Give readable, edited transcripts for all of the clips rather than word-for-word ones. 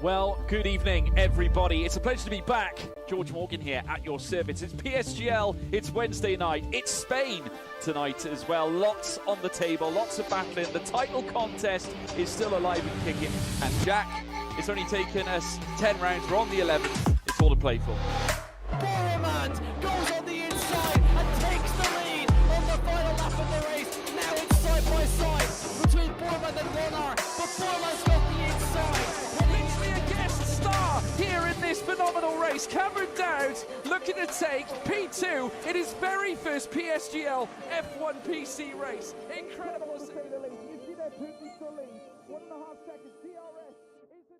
Well, good evening, everybody. It's a pleasure to be back. George Morgan here at your service. It's PSGL, it's Wednesday night, it's Spain tonight as well. Lots on the table, lots of battling. The title contest is still alive and kicking. And Jack, it's only taken us 10 rounds. We're on the 11th. It's all to play for. Boromant goes on the inside and takes the lead on the final lap of the race. Now it's side by side between Boromant and Warner, but Boromant's got the inside. Here in this phenomenal race, Cameron Dowd looking to take P2 in his very first PSGL F1 PC race. Incredible to say the least. You see that Putin still lead. 1.5 seconds. DRS is the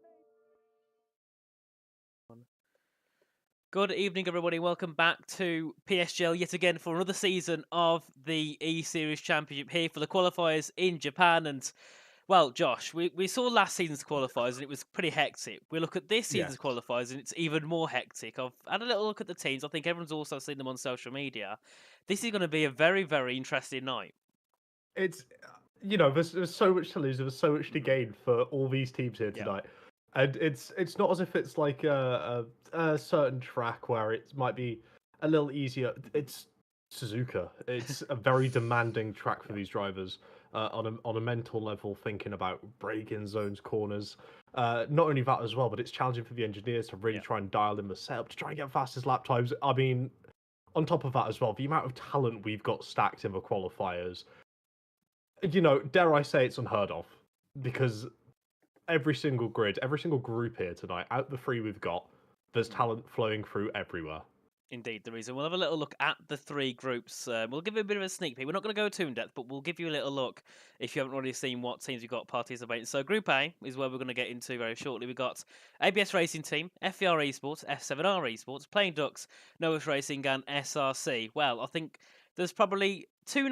name. Good evening, everybody. Welcome back to PSGL yet again for another season of the E-Series Championship here for the qualifiers in Japan. And well, Josh, we saw last season's qualifiers and it was pretty hectic. We look at this season's qualifiers and it's even more hectic. I've had a little look at the teams. I think everyone's also seen them on social media. This is going to be a very, very interesting night. It's, you know, there's so much to lose, there's so much to gain for all these teams here tonight. And it's not as if it's like a certain track where it might be a little easier. It's Suzuka. It's a very demanding track for these drivers. On a mental level, thinking about braking zones, corners. Not only that as well, but it's challenging for the engineers to really try and dial in the setup to try and get fastest lap times. I mean, on top of that as well, the amount of talent we've got stacked in the qualifiers, you know, dare I say it's unheard of, because every single grid, every single group here tonight, out the three we've got, there's talent flowing through everywhere. Indeed, there is. And we'll have a little look at the three groups. We'll give you a bit of a sneak peek. We're not going to go too in depth, but we'll give you a little look if you haven't already seen what teams we've got participating. So Group A is where we're going to get into very shortly. We've got ABS Racing Team, FER Esports, F7R Esports, Playing Ducks, Novus Racing and SRC. Well, I think there's probably three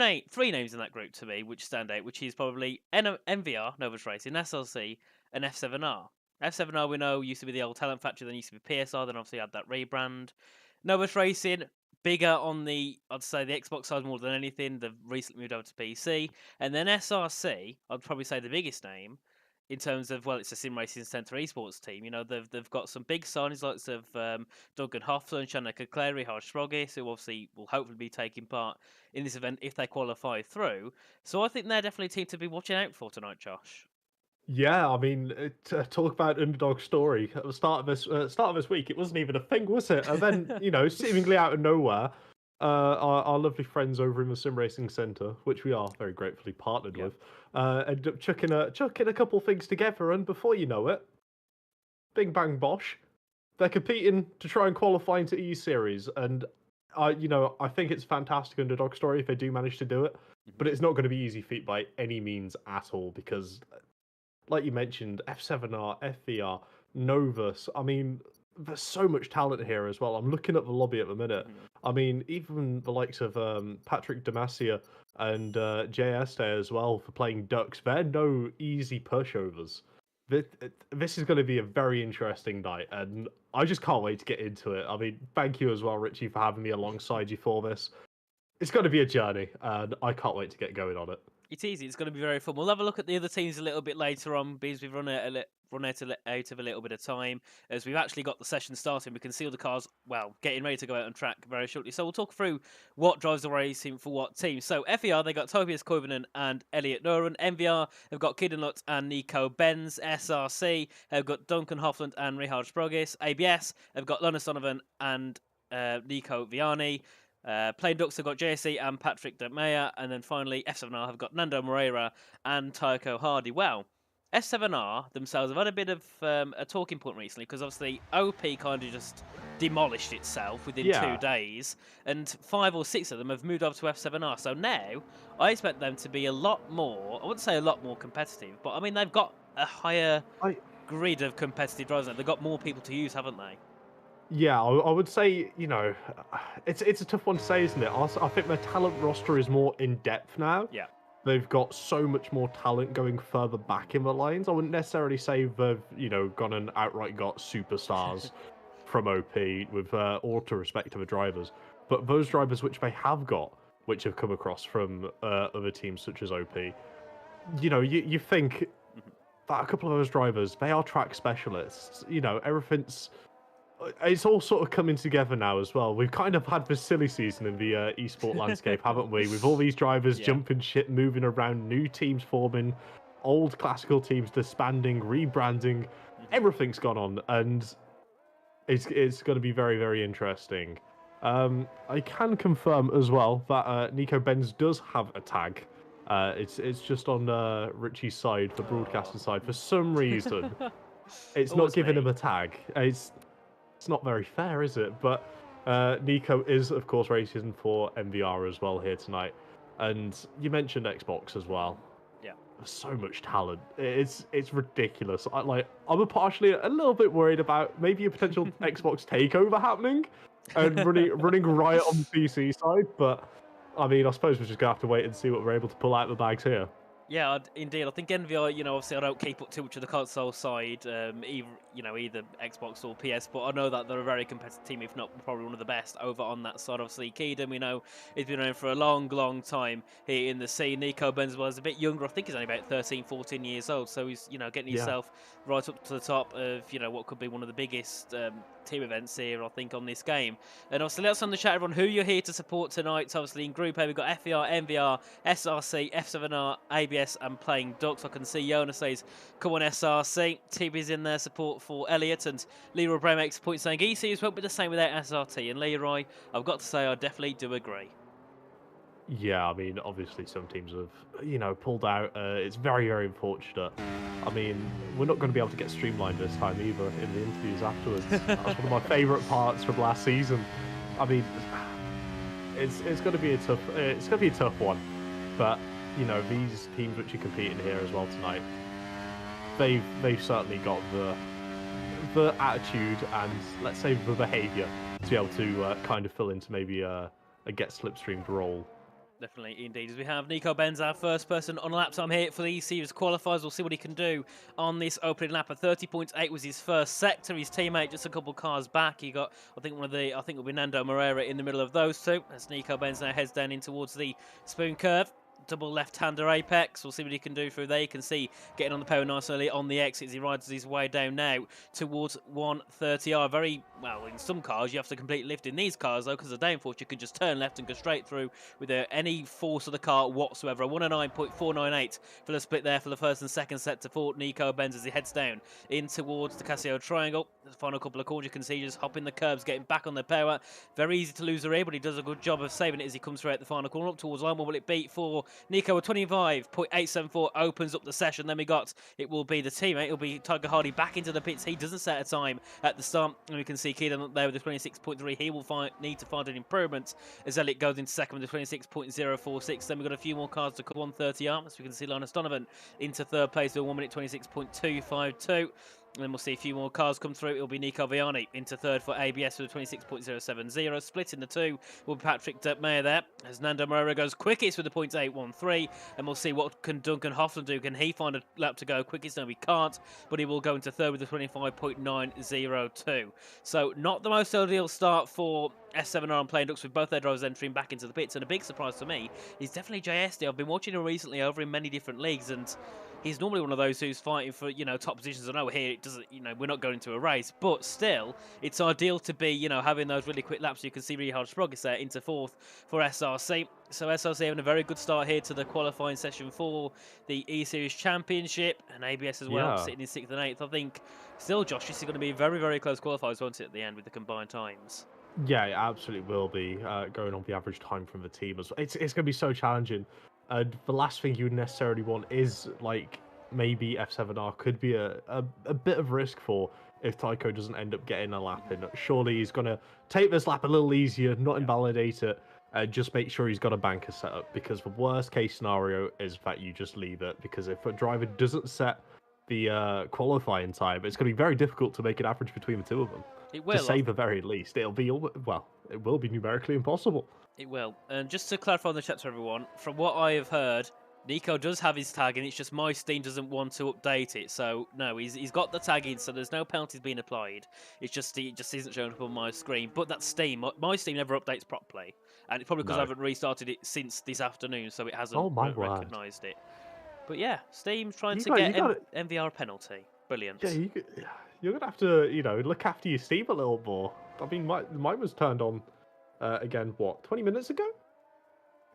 names in that group to me which stand out, which is probably MVR, Novus Racing, SRC and F7R. F7R we know used to be the old Talent Factory, then used to be PSR, then obviously had that rebrand. Novus Racing, bigger on the, I'd say the Xbox side more than anything. They've recently moved over to PC. And then SRC, I'd probably say the biggest name in terms of, well, it's a Sim Racing Centre esports team. You know, they've got some big signings like of Duncan Hoffman, Shanaka Clary, Harsh Srogis, who obviously will hopefully be taking part in this event if they qualify through. So I think they're definitely a team to be watching out for tonight, Josh. Yeah, I mean, talk about underdog story. At the start of this week, it wasn't even a thing, was it? And then, you know, seemingly out of nowhere, our lovely friends over in the Sim Racing Centre, which we are very gratefully partnered with, ended up chucking a couple things together, and before you know it, bing bang bosh, they're competing to try and qualify into E-Series, and you know, I think it's a fantastic underdog story if they do manage to do it, but it's not going to be easy feat by any means at all, because like you mentioned, F7R, FVR, Novus, I mean, there's so much talent here as well. I'm looking at the lobby at the minute. I mean, even the likes of Patrick Demacia and JS there as well for playing Ducks, they're no easy pushovers. This is going to be a very interesting night, and I just can't wait to get into it. I mean, thank you as well, Richie, for having me alongside you for this. It's going to be a journey, and I can't wait to get going on it. It's easy. It's going to be very fun. We'll have a look at the other teams a little bit later on because we've run out of a little bit of time as we've actually got the session starting. We can see all the cars, well, getting ready to go out on track very shortly. So we'll talk through what drives the racing for what team. So FER, they got Tobias Koivunen and Elliot Noren. MVR, they've got Keelan Lutz and Nico Benz. SRC, they've got Duncan Hoffland and Richard Sprogis. ABS, they've got Lona Donovan and Nico Vianney. Plain Ducks have got JSC and Patrick Demeyer, and then finally F7R have got Nando Moreira and Tycho Hardy. Well, F7R themselves have had a bit of a talking point recently because obviously OP kind of just demolished itself within 2 days, and 5 or 6 of them have moved over to F7R. So now I expect them to be a lot more, I wouldn't say a lot more competitive, but I mean they've got a higher grid of competitive drivers now. They've got more people to use, haven't they? Yeah, I would say, it's a tough one to say, isn't it? I think their talent roster is more in depth now. Yeah. They've got so much more talent going further back in the lines. I wouldn't necessarily say they've, gone and outright got superstars from OP with all due respect to the drivers. But those drivers which they have got, which have come across from other teams such as OP, you think that a couple of those drivers, they are track specialists. It's all sort of coming together now as well. We've kind of had this silly season in the esport landscape, haven't we? With all these drivers jumping ship, moving around, new teams forming, old classical teams disbanding, rebranding. Everything's gone on, and it's going to be very, very interesting. I can confirm as well that Nico Benz does have a tag. It's just on Richie's side, the broadcaster side. For some reason, it's not giving him a tag. It's not very fair, is it? But Nico is, of course, racing for MVR as well here tonight. And you mentioned Xbox as well. Yeah. There's so much talent. It's ridiculous. I'm partially a little bit worried about maybe a potential Xbox takeover happening and running riot on the PC side. But I mean, I suppose we're just gonna have to wait and see what we're able to pull out of the bags here. Yeah, indeed. I think NVR, obviously I don't keep up too much of the console side, either Xbox or PS, but I know that they're a very competitive team, if not probably one of the best over on that side. Obviously, Keedon, we know, he's been around for a long, long time here in the scene. Nico Benz was a bit younger. I think he's only about 13, 14 years old, so he's, getting himself right up to the top of, what could be one of the biggest team events here, I think, on this game. And obviously, let us know in the chat, everyone, who you're here to support tonight. So obviously, in Group A, we've got FER, MVR, SRC, F7R, ABS, and Playing Ducks. I can see Jonas says, come on, SRC. TB's in there, support for Elliot. And Leroy Bray makes a point saying, ECUs won't be the same without SRT. And Leroy, I've got to say, I definitely do agree. Yeah, I mean, obviously some teams have, pulled out. It's very, very unfortunate. I mean, we're not going to be able to get streamlined this time either in the interviews afterwards. That's one of my favourite parts from last season. I mean, it's going to be a tough one. But these teams which are competing here as well tonight, they've certainly got the attitude and, let's say, the behaviour to be able to kind of fill into maybe a get slipstreamed role. Definitely, indeed. As we have Nico Benz, our first person on a lap time here for the series qualifiers. We'll see what he can do on this opening lap. At 30.8 was his first sector. His teammate just a couple cars back. He got, I think it'll be Nando Moreira in the middle of those two. As Nico Benz now heads down in towards the spoon curve. Double left-hander apex. We'll see what he can do through there. You can see getting on the power nice early on the exits. He rides his way down now towards 130R. Very well, in some cars you have to complete lift. In these cars though, because of downforce, you can just turn left and go straight through without any force of the car whatsoever. A 109.498 for the split there for the first and second set to for Nico Benz as he heads down in towards the Casio Triangle. The final couple of corners you can see just hopping the curbs, getting back on the power. Very easy to lose the rear, but he does a good job of saving it as he comes through at the final corner up towards line. What will it be for Nico? With 25.874 opens up the session. Then it will be the teammate. It'll be Tiger Hardy back into the pits. He doesn't set a time at the start. And we can see Keelan up there with the 26.3. He will need to find an improvement as Elliot goes into second with the 26.046. Then we've got a few more cars to come. 130 arms. We can see Linus Donovan into third place with 1 minute 26.252. And then we'll see a few more cars come through. It'll be Nico Viani into third for ABS with a 26.070. Split in the two will be Patrick Mayer there. As Nando Moreira goes quickest with a 0.813. And we'll see what can Duncan Hoffman do. Can he find a lap to go quickest? No, he can't. But he will go into third with a 25.902. So not the most ideal start for S7R and Playing Ducks with both their drivers entering back into the pits. And a big surprise for me is definitely JSD. I've been watching him recently over in many different leagues, and he's normally one of those who's fighting for, top positions. I know here it doesn't, we're not going to a race, but still, it's ideal to be, having those really quick laps. You can see Richard Sprogis there into fourth for SRC. So SRC having a very good start here to the qualifying session for the E-Series Championship, and ABS as well, sitting in 6th and 8th. I think still, Josh, this is going to be very, very close qualifiers, won't it, at the end with the combined times? Yeah, it absolutely will be, going on the average time from the team as well. It's going to be so challenging. The last thing you would necessarily want is, like, maybe F7R could be a bit of risk for if Tycho doesn't end up getting a lap in. Surely he's going to take this lap a little easier, not invalidate it, just make sure he's got a banker set up, because the worst case scenario is that you just leave it, because if a driver doesn't set the qualifying time, it's going to be very difficult to make an average between the two of them. It will. To say the very least. It will be numerically impossible. It will. And just to clarify on the chat to everyone, from what I have heard, Nico does have his tag in, it's just my Steam doesn't want to update it. So, no, he's got the tag in, so there's no penalties being applied. It just isn't showing up on my screen. But that's Steam. My Steam never updates properly. And it's probably because I haven't restarted it since this afternoon, so it hasn't recognised it. But yeah, Steam's trying to get MVR penalty. Brilliant. Yeah, you're going to have to, look after your Steam a little more. I mean, mine was turned on again, 20 minutes ago?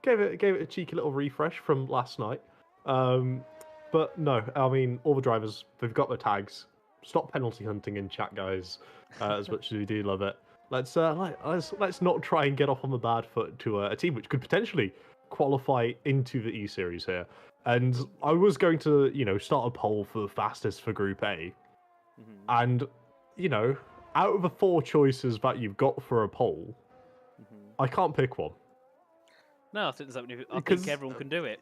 Gave it a cheeky little refresh from last night. But no, I mean, all the drivers, they've got their tags. Stop penalty hunting in chat, guys, as much as we do love it. Let's not try and get off on the bad foot to a team which could potentially qualify into the E-Series here. And I was going to, start a poll for the fastest for Group A. And, out of the 4 choices that you've got for a poll, I can't pick one. No, I think everyone can do it.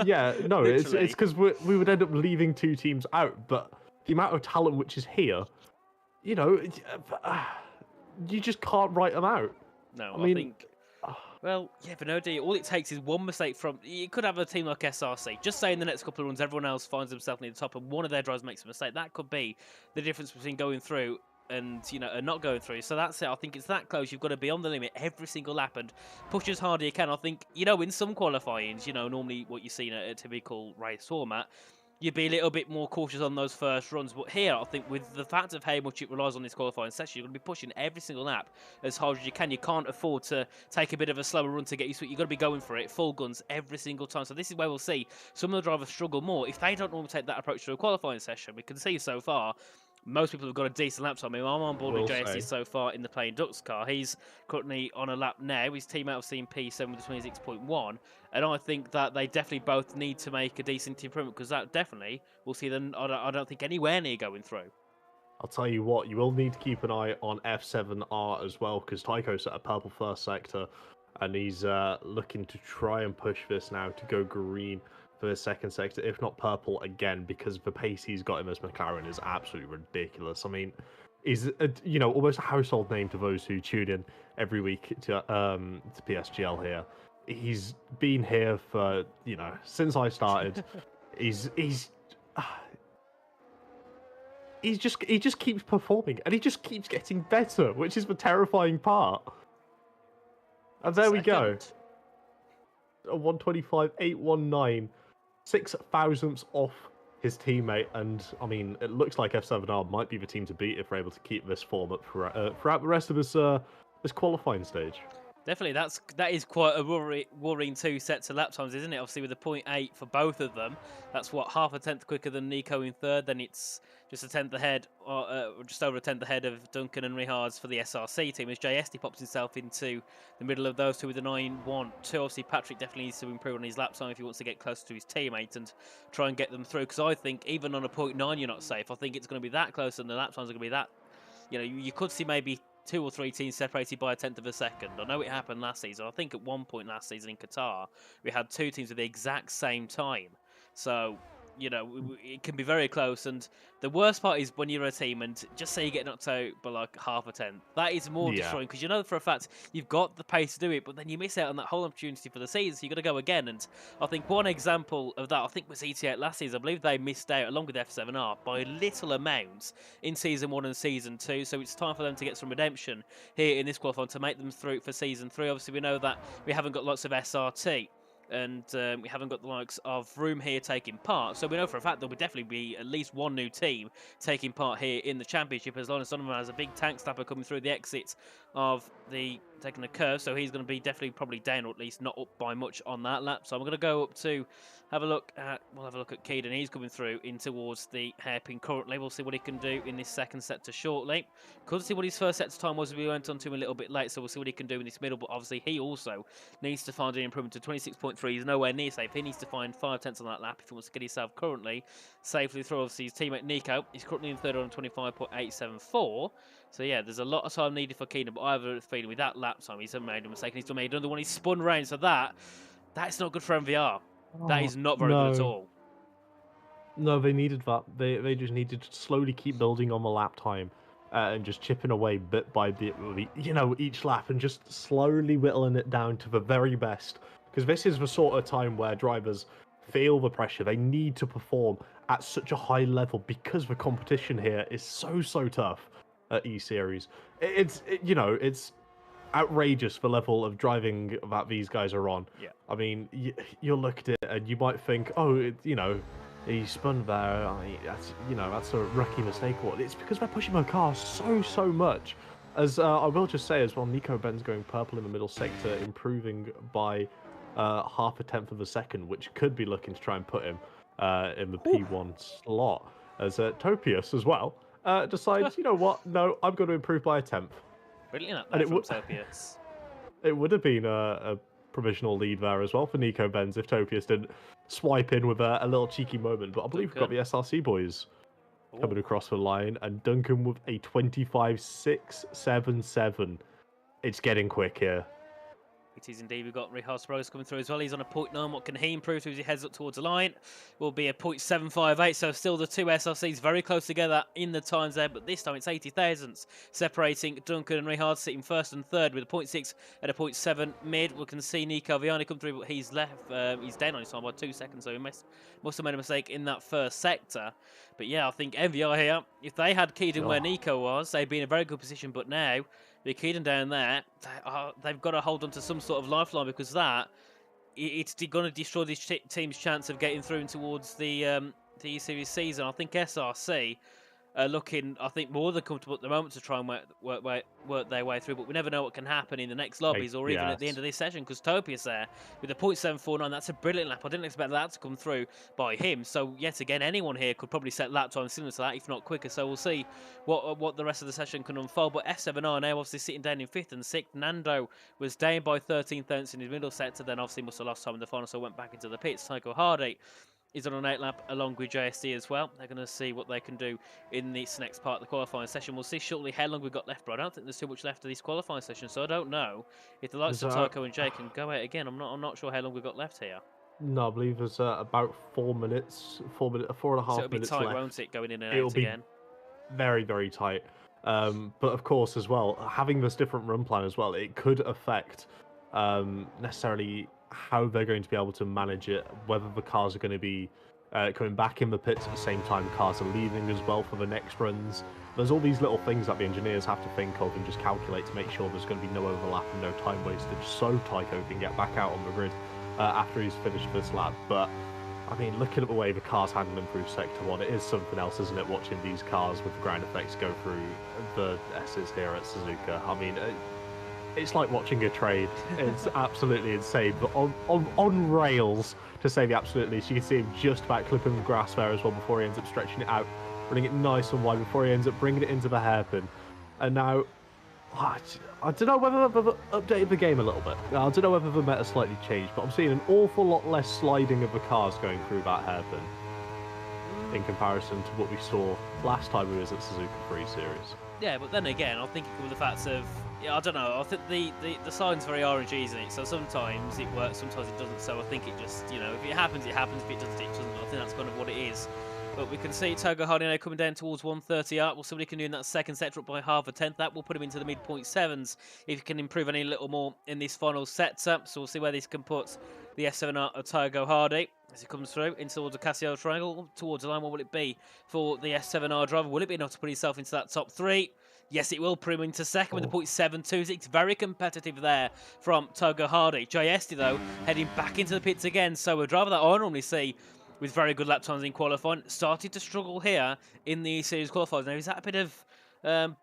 Yeah, no, it's because we would end up leaving 2 teams out, but the amount of talent which is here, you just can't write them out. No, I think... Well, yeah, but no, all it takes is one mistake from... You could have a team like SRC. Just say in the next couple of runs, everyone else finds themselves near the top and one of their drivers makes a mistake. That could be the difference between going through and not going through. So that's it. I think it's that close. You've got to be on the limit every single lap and push as hard as you can. I think, in some qualifyings, normally what you see in a typical race format, you'd be a little bit more cautious on those first runs. But here, I think with the fact of how much it relies on this qualifying session, you're going to be pushing every single lap as hard as you can. You can't afford to take a bit of a slower run to get used to it. You've got to be going for it, full guns, every single time. So this is where we'll see some of the drivers struggle more if they don't normally take that approach to a qualifying session. We can see so far, most people have got a decent lap time. I mean, I'm on board with JSC so far in the Playing Ducks car. He's currently on a lap now. His teammate of seen P7 with a 26.1. And I think that they definitely both need to make a decent improvement, because that definitely will see them, I don't think, anywhere near going through. I'll tell you what, you will need to keep an eye on F7R as well, because Tycho's at a purple first sector, and he's looking to try and push this now to go green for the second sector, if not purple again, because the pace he's got in this McLaren is absolutely ridiculous. I mean, he's almost a household name to those who tune in every week to PSGL here. He's been here for since I started. he just keeps performing, and he just keeps getting better, which is the terrifying part. And there we go. A 125.819, 6 thousandths off his teammate, and I mean, it looks like F7R might be the team to beat if we're able to keep this form up throughout the rest of this qualifying stage. Definitely, that is quite a worrying 2 sets of lap times, isn't it? Obviously, with a 0.8 for both of them, that's what, half a tenth quicker than Nico in third. Then it's just a tenth ahead, or just over a tenth ahead of Duncan and Richards for the SRC team, as JSD pops himself into the middle of those two with a 9.12. Obviously, Patrick definitely needs to improve on his lap time if he wants to get closer to his teammates and try and get them through. Because I think even on a 0.9, you're not safe. I think it's going to be that close, and the lap times are going to be that. You could see maybe 2 or 3 teams separated by a tenth of a second. I know it happened last season. I think at one point last season in Qatar, we had 2 teams with the exact same time. So you know, it can be very close. And the worst part is when you're a team and just say you get knocked out by like half a 10. That is more Yeah. destroying because you know for a fact you've got the pace to do it, but then you miss out on that whole opportunity for the season. So you got to go again. And I think one example of that, I think, was ET8 last season. I believe they missed out along with F7R by little amounts in season 1 and season 2. So it's time for them to get some redemption here in this qualifying to make them through for season 3. Obviously, we know that we haven't got lots of SRT. And we haven't got the likes of Room here taking part. So we know for a fact there will definitely be at least one new team taking part here in the championship, as long as Donovan has a big tank snapper coming through the exit of the taking the curve. So he's going to be definitely probably down, or at least not up by much on that lap. So I'm going to go up to have a look at, we'll have a look at Keaton. He's coming through in towards the hairpin currently. We'll see what he can do in this second sector shortly. Couldn't see what his first sector time was. We went on to him a little bit late, so we'll see what he can do in this middle. But obviously he also needs to find an improvement to 26.3. He's nowhere near safe. He needs to find 5/10 on that lap if he wants to get himself currently safely through. Obviously his teammate Nico, he's currently in third on 25.874. So yeah, there's a lot of time needed for Keenan, but I have a feeling with that lap time he's made a mistake and he's still made another one. He's spun round, so that's not good for MVR. That is not very good at all. No, they needed that. They just needed to slowly keep building on the lap time and just chipping away bit by bit, you know, each lap, and just slowly whittling it down to the very best. Because this is the sort of time where drivers feel the pressure. They need to perform at such a high level because the competition here is so tough at E-Series. It's outrageous the level of driving that these guys are on. Yeah. I mean, you'll look at it and you might think, oh, he spun there. That's a rookie mistake. What? It's because they're pushing their car so much. As I will just say as well, Nico Ben's going purple in the middle sector, improving by half a tenth of a second, which could be looking to try and put him in the P1 slot. As Topius as well decides, you know what? No, I'm going to improve by a tenth. Brilliant up there from Topius. It would have been a provisional lead there as well for Nico Benz if Topius didn't swipe in with a little cheeky moment. But I believe we've got the SRC boys coming across the line, and Duncan with a 25.677. It's getting quick here. It is indeed. We've got Rihas Rose coming through as well. He's on a 0.9. What can he improve to as he heads up towards the line? Will be a 0.758. So still the two SRCs very close together in the times there. But this time it's 80 thousandths separating Duncan and Rihas, sitting first and third with a 0.6 and a 0.7 mid. We can see Nico Viani come through, but he's left. He's down on his time by 2 seconds. So he must have made a mistake in that first sector. But yeah, I think MVR here, if they had Keaton where Nico was, they'd be in a very good position. But now, with Keaton down there, they've got to hold on to some sort of lifeline, because it's going to destroy this team's chance of getting through towards the E-Series season. I think SRC are looking, I think, more than comfortable at the moment to try and work their way through, but we never know what can happen in the next lobbies or even at the end of this session, because Topius there with a 0.749, that's a brilliant lap. I didn't expect that to come through by him. So yet again, anyone here could probably set lap time similar to that, if not quicker. So we'll see what the rest of the session can unfold. But F7R now obviously sitting down in 5th and 6th. Nando was down by 13 thousandths in his middle sector, then obviously must have lost time in the final, so went back into the pits. Tycho Hardy is on an 8 lap along with JSD as well. They're going to see what they can do in this next part of the qualifying session. We'll see shortly how long we've got left, but I don't think there's too much left of this qualifying session, so I don't know if the likes of Tycho and Jay can go out again. I'm not sure how long we've got left here. No, I believe there's about 4 minutes, 4 and a half minutes left. So it'll be tight, won't it, going in and out again? Very tight. But of course, as well, having this different run plan as well, it could affect necessarily how they're going to be able to manage it, whether the cars are going to be coming back in the pits at the same time cars are leaving as well for the next runs. There's all these little things that the engineers have to think of and just calculate to make sure there's going to be no overlap and no time wasted, so Tycho can get back out on the grid after he's finished this lap. But I mean, looking at the way the car's handling through Sector 1, it is something else, isn't it, watching these cars with the ground effects go through the S's here at Suzuka. I mean, it's like watching a train. It's absolutely insane, but on rails, to say the absolute least. You can see him just about clipping the grass there as well before he ends up stretching it out, running it nice and wide before he ends up bringing it into the hairpin. And now, I don't know whether they've updated the game a little bit. I don't know whether the meta slightly changed, but I'm seeing an awful lot less sliding of the cars going through that hairpin in comparison to what we saw last time we was at Suzuka 3 Series. Yeah, but then again, I think it could be the fact of, yeah, I don't know. I think the sign's very RNG, isn't it? So sometimes it works, sometimes it doesn't. So I think it just, you know, if it happens, it happens. If it doesn't, it doesn't. I think that's kind of what it is. But we can see Togo Hardy now coming down towards 130 up. Well, somebody can do in that second sector up by half a tenth. That will put him into the mid-.7s if he can improve any little more in this final sector. So we'll see where this can put the S7R of Togo Hardy as he comes through in towards the Casio triangle. Towards the line, what will it be for the S7R driver? Will it be enough to put himself into that top 3? Yes, it will put him into second with the .726. Very competitive there from Togo Hardy. JSD, though, heading back into the pits again. So a driver that I normally see with very good lap times in qualifying started to struggle here in the series qualifiers. Now, is that a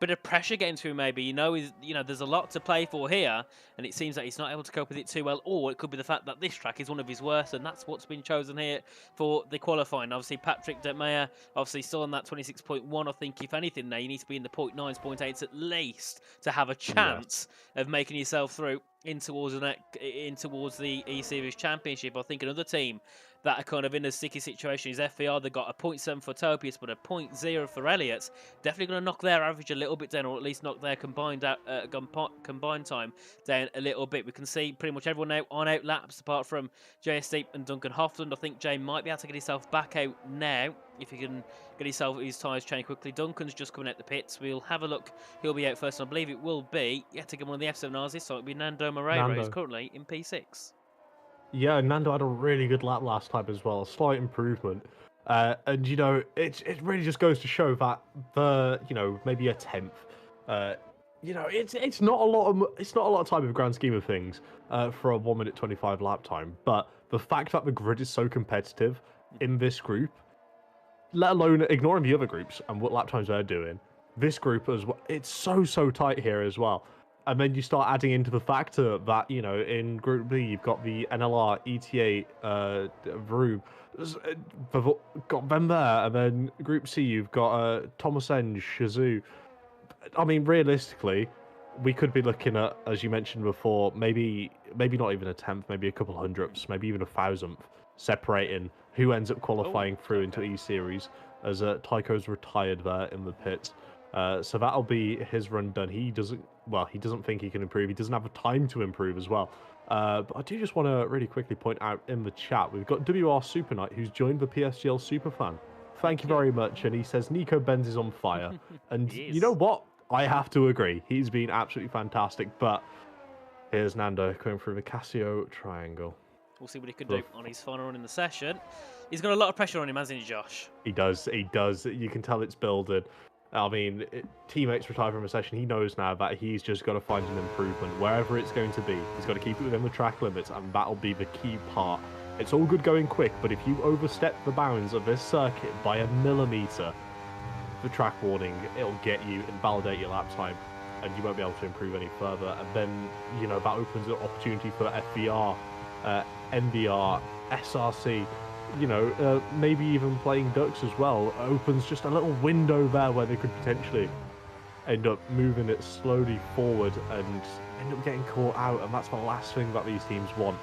bit of pressure getting to him? Maybe you know, there's a lot to play for here, and it seems that he's not able to cope with it too well. Or it could be the fact that this track is one of his worst, and that's what's been chosen here for the qualifying. Obviously, Patrick Detmeyer, obviously still on that 26.1. I think if anything, now you need to be in the .9s, .8s at least to have a chance of making yourself through in towards the E-Series Championship. I think another team that are kind of in a sticky situation is FVR. They've got a .7 for Topius, but a .0 for Elliott. Definitely going to knock their average a little bit down, or at least knock their combined time down a little bit. We can see pretty much everyone out on out laps, apart from JSD and Duncan Hoffland. I think Jay might be able to get himself back out now, if he can get his tyres changed quickly. Duncan's just coming out the pits. We'll have a look. He'll be out first, and I believe it will be, yet again, one of the F7Rs this time. It'll be Nando Moreira, who's currently in P6. Yeah, Nando had a really good lap last time as well, slight improvement. And you know, it really just goes to show that maybe a tenth, it's not a lot of time in the grand scheme of things for a 1 minute 25 lap time. But the fact that the grid is so competitive in this group, let alone ignoring the other groups and what lap times they're doing, this group as well, it's so tight here as well. And then you start adding into the factor that, you know, in Group B, you've got the NLR, ETA, Vroom, got them there. And then Group C, you've got Thomas Enge, Shazoo. I mean, realistically, we could be looking at, as you mentioned before, maybe not even a tenth, maybe a couple hundredths, maybe even 1,000th, separating who ends up qualifying through into E-Series, as Tycho's retired there in the pits. So that'll be his run done. He doesn't think he can improve. He doesn't have the time to improve as well. But I do just want to really quickly point out in the chat, we've got WR Super Knight, who's joined the PSGL Superfan. Thank you very much. And he says, Nico Benz is on fire. And you know what? I have to agree. He's been absolutely fantastic. But here's Nando coming through the Casio triangle. We'll see what he can do on his final run in the session. He's got a lot of pressure on him, hasn't he, Josh? He does. You can tell it's building. I mean, teammates retire from a session. He knows now that he's just got to find an improvement wherever it's going to be. He's got to keep it within the track limits, and that'll be the key part. It's all good going quick, but if you overstep the bounds of this circuit by a millimeter, the track warning, it'll get you, invalidate your lap time, and you won't be able to improve any further. And then, you know, that opens an opportunity for FVR, NVR, SRC. You know, maybe even playing Ducks as well, opens just a little window there where they could potentially end up moving it slowly forward and end up getting caught out, and that's the last thing that these teams want.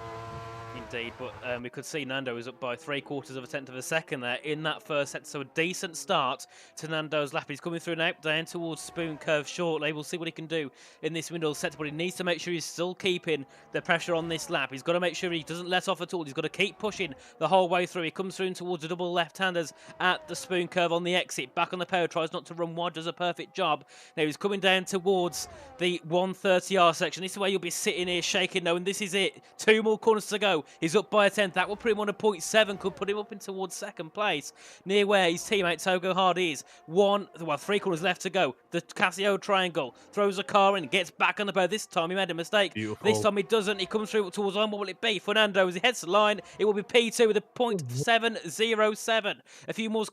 Indeed, but we could see Nando is up by 3/4 of a tenth of a second there in that first set, so a decent start to Nando's lap. He's coming through now, down towards Spoon Curve shortly. We'll see what he can do in this middle set, but he needs to make sure he's still keeping the pressure on this lap. He's got to make sure he doesn't let off at all. He's got to keep pushing the whole way through. He comes through towards the double left-handers at the Spoon Curve on the exit. Back on the power, tries not to run wide, does a perfect job. Now he's coming down towards the 130R section. This is where you'll be sitting here shaking though, and this is it. 2 more corners to go. He's up by a tenth. That will put him on a 0.7. Could put him up in towards second place, near where his teammate Togo Hardy is. 3 corners left to go. The Casio triangle throws a car in, gets back on the bow. This time he made a mistake. Beautiful. This time he doesn't. He comes through towards line. What will it be? Fernando, as he heads to the line, it will be P2 with a 0.707. A few more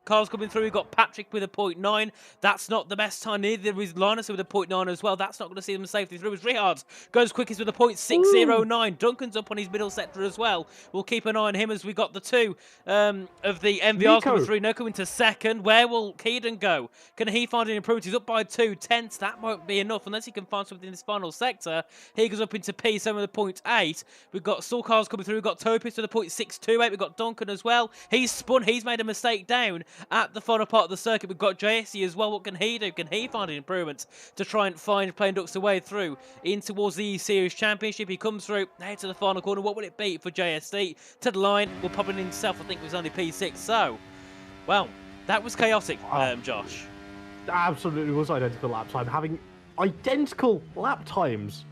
cars coming through. We've got Patrick with a 0.9. That's not the best time. Neither is Linus with a 0.9 as well. That's not going to see them safely through. As Richard goes quickest with a 0.609. Duncan's up on his middle sector as well. We'll keep an eye on him as we got the 2 of the MVRs coming through. Nico into second. Where will Keaton go? Can he find an improvement? He's up by 2/10. That won't be enough unless he can find something in this final sector. He goes up into P7 with a 0.8. We've got Soul cars coming through. We've got Topis with a 0.628. We've got Duncan as well. He's spun. He's made a mistake down. at the final part of the circuit. We've got JSE as well. What can he do? Can he find an improvement to try and find Playing Ducks away through in towards the E-Series Championship? He comes through, head to the final corner. What will it be for JSE? To the line, will pop in himself. I think it was only P6. So, well, that was chaotic, Josh. Absolutely was identical lap time. Having identical lap times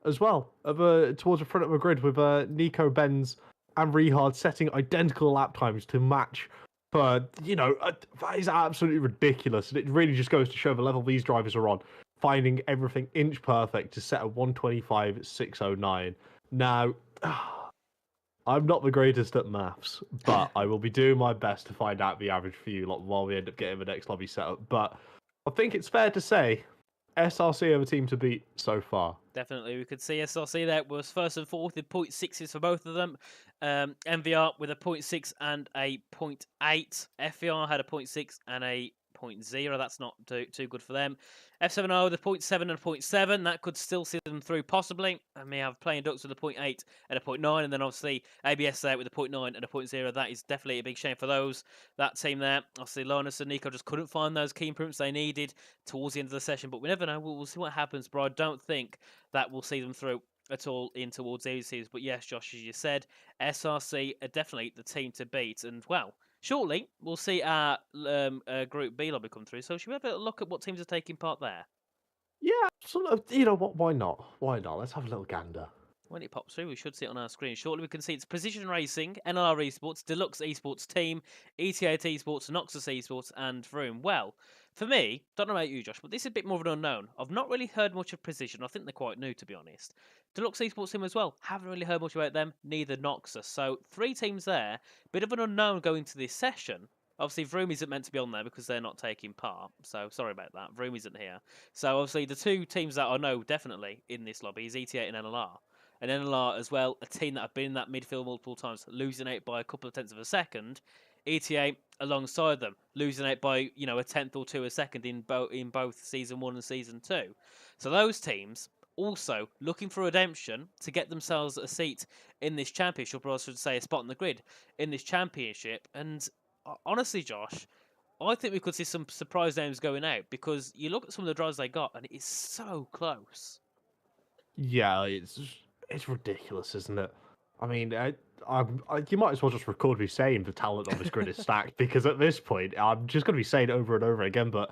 as well towards the front of the grid with Nico, Benz, and Rehard setting identical lap times to match. But, that is absolutely ridiculous. And it really just goes to show the level these drivers are on, finding everything inch perfect to set a 125.609. Now, I'm not the greatest at maths, but I will be doing my best to find out the average for you while we end up getting the next lobby set up. But I think it's fair to say SRC are the team to beat so far. Definitely, we could see SRC there was first and fourth in 0.6s for both of them. MVR with a 0.6 and a 0.8. FVR had a 0.6 and a 0.0. That's not too good for them. F7R with a 0.7 and a 0.7. That could still see them through possibly. And we have Playing Ducks with a 0.8 and a 0.9. And then obviously ABS there with a 0.9 and a 0.0. That is definitely a big shame for that team there. Obviously, Linus and Nico just couldn't find those key improvements they needed towards the end of the session. But we never know. We'll see what happens. But I don't think that will see them through at all in towards the series. But yes, Josh, as you said, SRC are definitely the team to beat. And well, shortly we'll see our Group B lobby come through. So should we have a look at what teams are taking part there? Yeah, sort of. You know what? Why not? Why not? Let's have a little gander. When it pops through, we should see it on our screen shortly. We can see it's Precision Racing, NLR Esports, Deluxe Esports Team, ETA Esports, Noxus Esports, and Vroom. Well, for me, don't know about you, Josh, but this is a bit more of an unknown. I've not really heard much of Precision. I think they're quite new, to be honest. Deluxe Esports Team as well. Haven't really heard much about them. Neither Noxus. So 3 teams there. Bit of an unknown going to this session. Obviously, Vroom isn't meant to be on there because they're not taking part. So, sorry about that. Vroom isn't here. So, obviously, the 2 teams that I know definitely in this lobby is ETA and NLR. And NLR as well, a team that have been in that midfield multiple times, losing out by a couple of tenths of a second. ETA alongside them, losing out by a tenth or two a second in both season 1 and season 2. So those teams also looking for redemption to get themselves a seat in this championship, or I should say a spot on the grid in this championship. And honestly, Josh, I think we could see some surprise names going out because you look at some of the drives they got and it's so close. Yeah, it's ridiculous, isn't it? I mean, you might as well just record me saying the talent on this grid is stacked because at this point, I'm just going to be saying it over and over again. But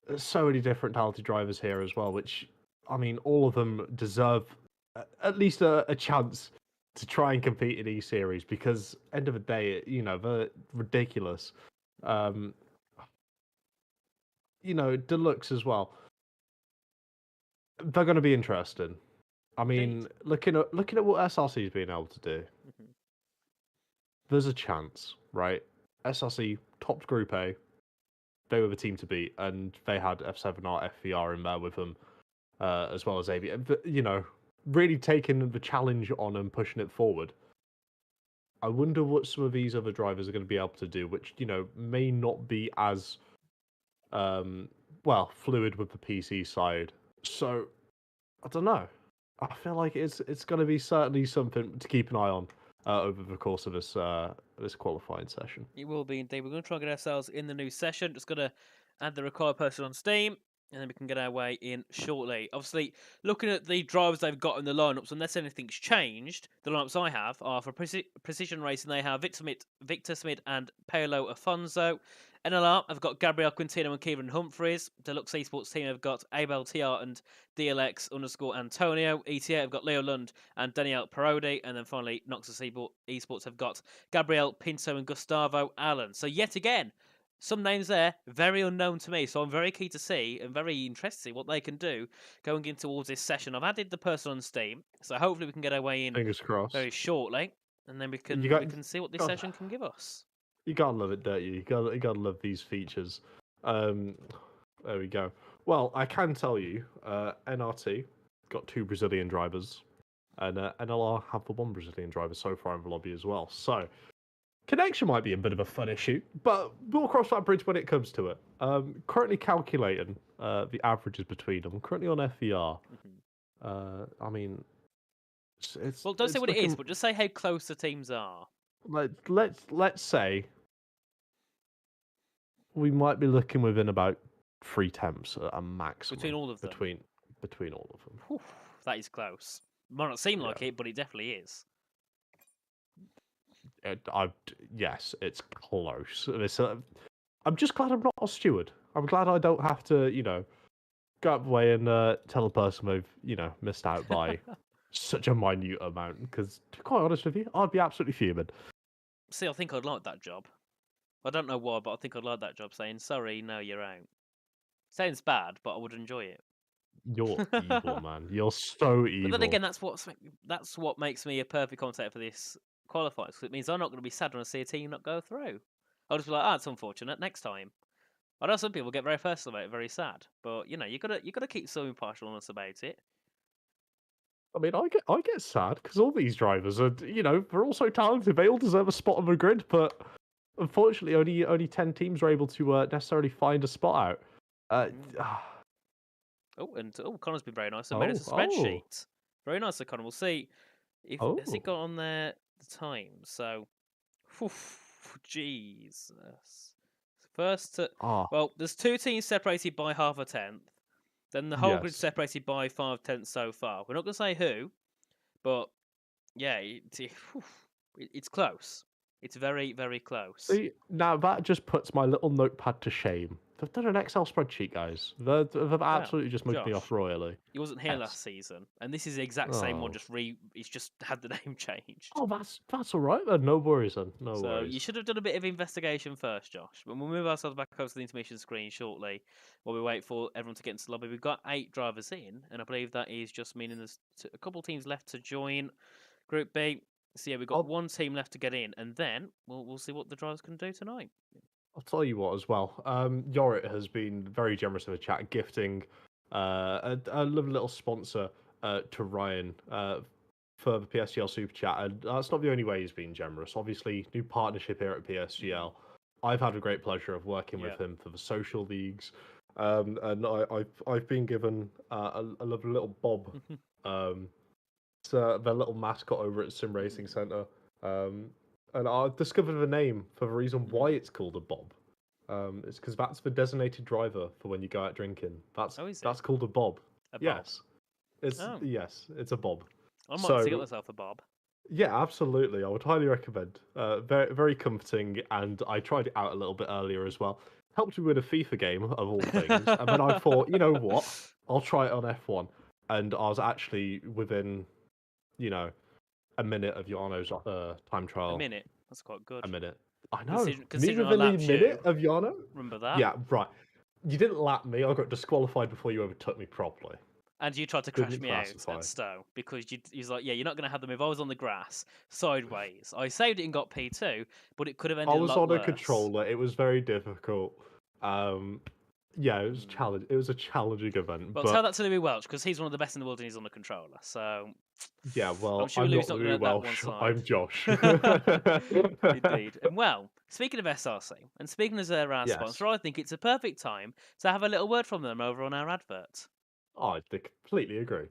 there's so many different talented drivers here as well, which I mean, all of them deserve at least a chance to try and compete in E-Series because end of the day, they're ridiculous. Deluxe as well. They're going to be interesting. I mean, looking at what SRC's been able to do, there's a chance, right? SRC topped Group A. They were the team to beat, and they had F7R, FVR in there with them, as well as AB. Really taking the challenge on and pushing it forward. I wonder what some of these other drivers are going to be able to do, which may not be as fluid with the PC side. So I don't know. I feel like it's going to be certainly something to keep an eye on over the course of this qualifying session. It will be indeed. We're going to try and get ourselves in the new session. Just going to add the required person on Steam, and then we can get our way in shortly. Obviously, looking at the drivers they've got in the lineups, unless anything's changed, the lineups I have are for Precision Racing. They have Victor Smith and Paolo Afonso. NLR, I've got Gabriel Quintino and Kieran Humphreys. Deluxe Esports team, I've got Abel TR and DLX_Antonio. ETA, I've got Leo Lund and Daniel Parodi. And then finally, Noxus Esports have got Gabriel Pinto and Gustavo Allen. So yet again, some names there, very unknown to me. So I'm very keen to see and very interested to see what they can do going in towards this session. I've added the person on Steam, so hopefully we can get our way in Fingers crossed. very shortly. And then we can see what this session can give us. You gotta love it, don't you? You gotta love these features. There we go. Well, I can tell you, NRT got 2 Brazilian drivers, and NLR have the 1 Brazilian driver so far in the lobby as well. So, connection might be a bit of a fun issue, but we'll cross that bridge when it comes to it. Currently calculating the averages between them. Currently on FVR. I mean, well, don't say what it is, but just say how close the teams are. Let's say we might be looking within about 3 temps at a maximum Between all of them? between all of them. Whew, that is close. Might not seem like Yeah. it, but it definitely is. Yes, it's close. I'm just glad I'm not a steward. I'm glad I don't have to, go out of the way and tell a person they've, missed out by such a minute amount. Because, to be quite honest with you, I'd be absolutely fuming. See, I think I'd like that job. I don't know why, but I think I'd like that job saying, sorry, no, you're out. Sounds bad, but I would enjoy it. You're evil, man. You're so evil. But then again, that's what makes me a perfect commentator for this qualifiers. Because it means I'm not going to be sad when I see a team not go through. I'll just be like, it's unfortunate. Next time. I know some people get very personal about it, very sad. But you gotta keep some impartialness about it. I mean, I get sad because all these drivers are, they're all so talented. They all deserve a spot on the grid, but unfortunately, only 10 teams are able to necessarily find a spot out. Connor's been very nice. I made us a spreadsheet. Very nice, Connor. We'll see if has he got on there the time. So, Jesus. First, well, there's 2 teams separated by half a tenth. Then the whole grid separated by 5/10 so far. We're not going to say who, but yeah, it's close. It's very, very close. See, now that just puts my little notepad to shame. They've done an Excel spreadsheet, guys. They've absolutely just moved me off royally. He wasn't here last season, and this is the exact same one. He's just had the name changed. Oh, that's all right then. No worries then. No so worries. You should have done a bit of investigation first, Josh. But we'll move ourselves back over to the intermission screen shortly, while we wait for everyone to get into the lobby. We've got 8 drivers in, and I believe that is just meaning there's a couple of teams left to join Group B. So yeah, we've got 1 team left to get in, and then we'll see what the drivers can do tonight. I'll tell you what as well. Yorit has been very generous in the chat, gifting a lovely little sponsor to Ryan for the PSGL Super Chat. And that's not the only way he's been generous. Obviously, new partnership here at PSGL. I've had a great pleasure of working with him for the social leagues. And I've been given a lovely little bob. It's their little mascot over at Sim Racing Centre. And I discovered the name for the reason why it's called a bob. It's because that's the designated driver for when you go out drinking. That's called a bob. Yes, it's a bob. I might get myself a bob. Yeah, absolutely. I would highly recommend. Very very comforting, and I tried it out a little bit earlier as well. Helped me with a FIFA game of all things, and then I thought, you know what, I'll try it on F1, and I was actually within, a minute of Jarno's time trial. A minute? That's quite good. A minute. I know. Considering within a minute of Jarno? Remember that? Yeah, right. You didn't lap me. I got disqualified before you overtook me properly. And you tried to crash me out at Stowe because he's like, you're not going to have them if I was on the grass sideways. I saved it and got P2, but it could have ended. I was on a controller. It was very difficult. Yeah, it was challenge. It was a challenging event. Well, tell that to Louis Welch because he's one of the best in the world and he's on the controller. So yeah, well, I'm sure Louis not Louis Welch. I'm Josh. Indeed. And well, speaking of SRC and speaking as our sponsor, I think it's a perfect time to have a little word from them over on our advert. I completely agree.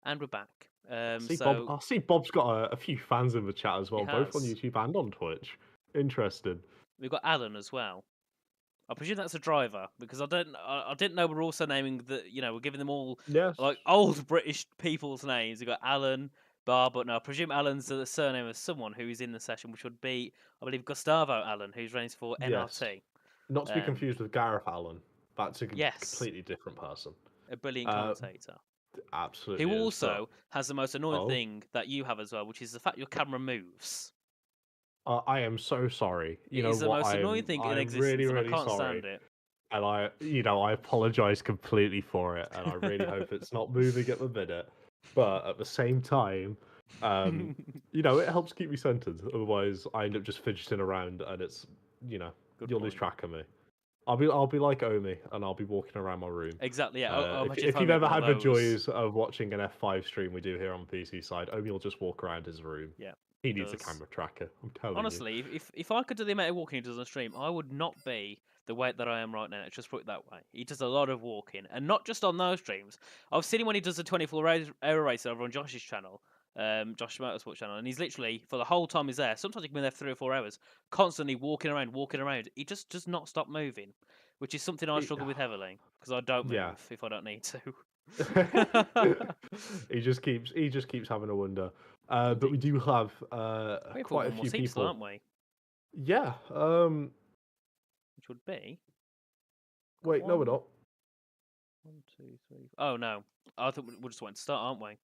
And we're back. I see Bob's got a few fans in the chat as well, both on YouTube and on Twitch. Interesting. We've got Alan as well. I presume that's a driver because I didn't know we're also naming we're giving them all like old British people's names. We've got Alan, Bar, but no, I presume Alan's the surname of someone who is in the session, which would be, I believe, Gustavo Allen, who's racing for NRT. Not to be confused with Gareth Allen. That's a completely different person. A brilliant commentator. Absolutely. Who also has the most annoying thing that you have as well, which is the fact your camera moves. I am so sorry. It's the most annoying thing in existence, really, and I really can't sorry. stand it. And I apologise completely for it, and I really hope it's not moving at the minute. But at the same time, it helps keep me centered. Otherwise, I end up just fidgeting around, and it's, you'll lose point. track of me. I'll be like Omi, and I'll be walking around my room. Exactly. Yeah. If you've ever had the joys of watching an F5 stream we do here on PC side, Omi will just walk around his room. Yeah. He needs a camera tracker. I'm telling Honestly, if I could do the amount of walking he does on stream, I would not be the weight that I am right now. Let's just put it that way. He does a lot of walking, and not just on those streams. I've seen him when he does the 24-hour race over on Josh's channel, Josh Motorsport channel, and he's literally for the whole time he's there. Sometimes he can be there 3 or 4 hours, constantly walking around. He just does not stop moving, which is something I struggle with heavily because I don't move if I don't need to. He just keeps having a wonder. But we do have We've quite a got one more few team still, people, aren't we? Yeah. Which would be. Wait, no, we're not. 1, 2, 3. Oh no, I thought we're just waiting to start, aren't we?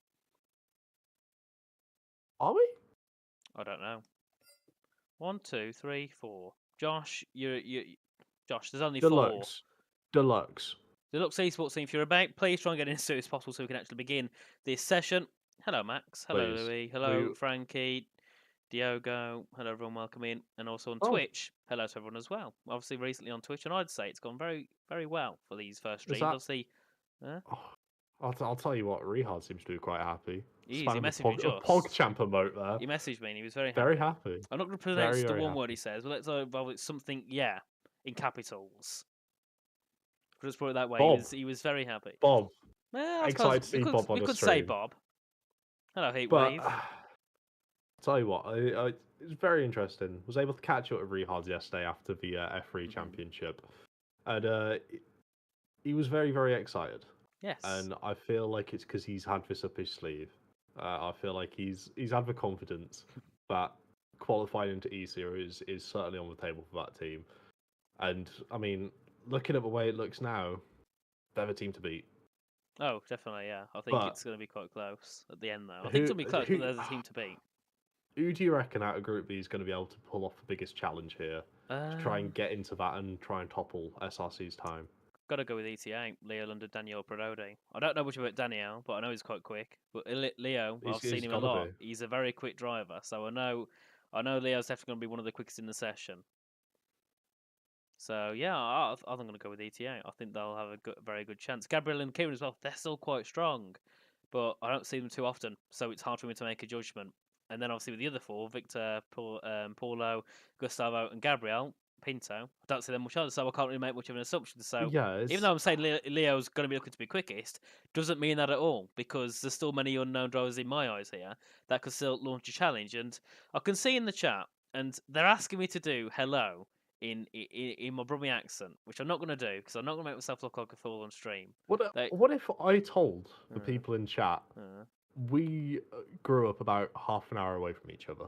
Are we? I don't know. 1, 2, 3, 4. Josh, Josh. There's only 4. Deluxe. Deluxe Esports team. If you're about, please try and get in as soon as possible so we can actually begin this session. Hello, Max. Hello, Please. Louis. Hello, Frankie. Diogo. Hello, everyone. Welcome in. And also on Oh. Twitch. Hello to everyone as well. Obviously, recently on Twitch, and I'd say it's gone very, very well for these first streams. Obviously, I'll tell you what. Rehard seems to be quite happy. he messaged me just. PogChamp emote there. He messaged me and he was very happy. Very happy. I'm not going to pronounce the very one word happy. he says, but let's involve it something, in capitals. Just put it that way. Bob. He was very happy. Bob. Well, Excited to see Bob on we the could stream. say Bob. Hello, Heatwave. But tell you what, it was very interesting. Was able to catch up with Rehard yesterday after the F3 Championship, and he was very, very excited. Yes. And I feel like it's because he's had this up his sleeve. I feel like he's had the confidence that qualifying into E Series is certainly on the table for that team. And I mean, looking at the way it looks now, they're the team to beat. Oh, definitely, yeah. I think it's going to be quite close at the end, though. I think it's going to be close, but there's a team to beat. Who do you reckon out of Group B is going to be able to pull off the biggest challenge here to try and get into that and try and topple SRC's time? Got to go with ETA, Leo Lunda, Daniel Prodode. I don't know much about Daniel, but I know he's quite quick. But Leo, I've seen him a lot. He's a very quick driver, so I know Leo's definitely going to be one of the quickest in the session. So yeah, I think I'm going to go with ETA. I think they'll have a very good chance. Gabriel and Kieran as well. They're still quite strong, but I don't see them too often, so it's hard for me to make a judgment. And then obviously with the other 4, Victor, Paulo, Gustavo, and Gabriel Pinto, I don't see them much either, so I can't really make much of an assumption. So even though I'm saying Leo's going to be looking to be quickest, doesn't mean that at all, because there's still many unknown drivers in my eyes here that could still launch a challenge. And I can see in the chat, and they're asking me to do hello in my Brummie accent, which I'm not going to do because I'm not going to make myself look like a fool on stream. What if I told the people in chat we grew up about half an hour away from each other?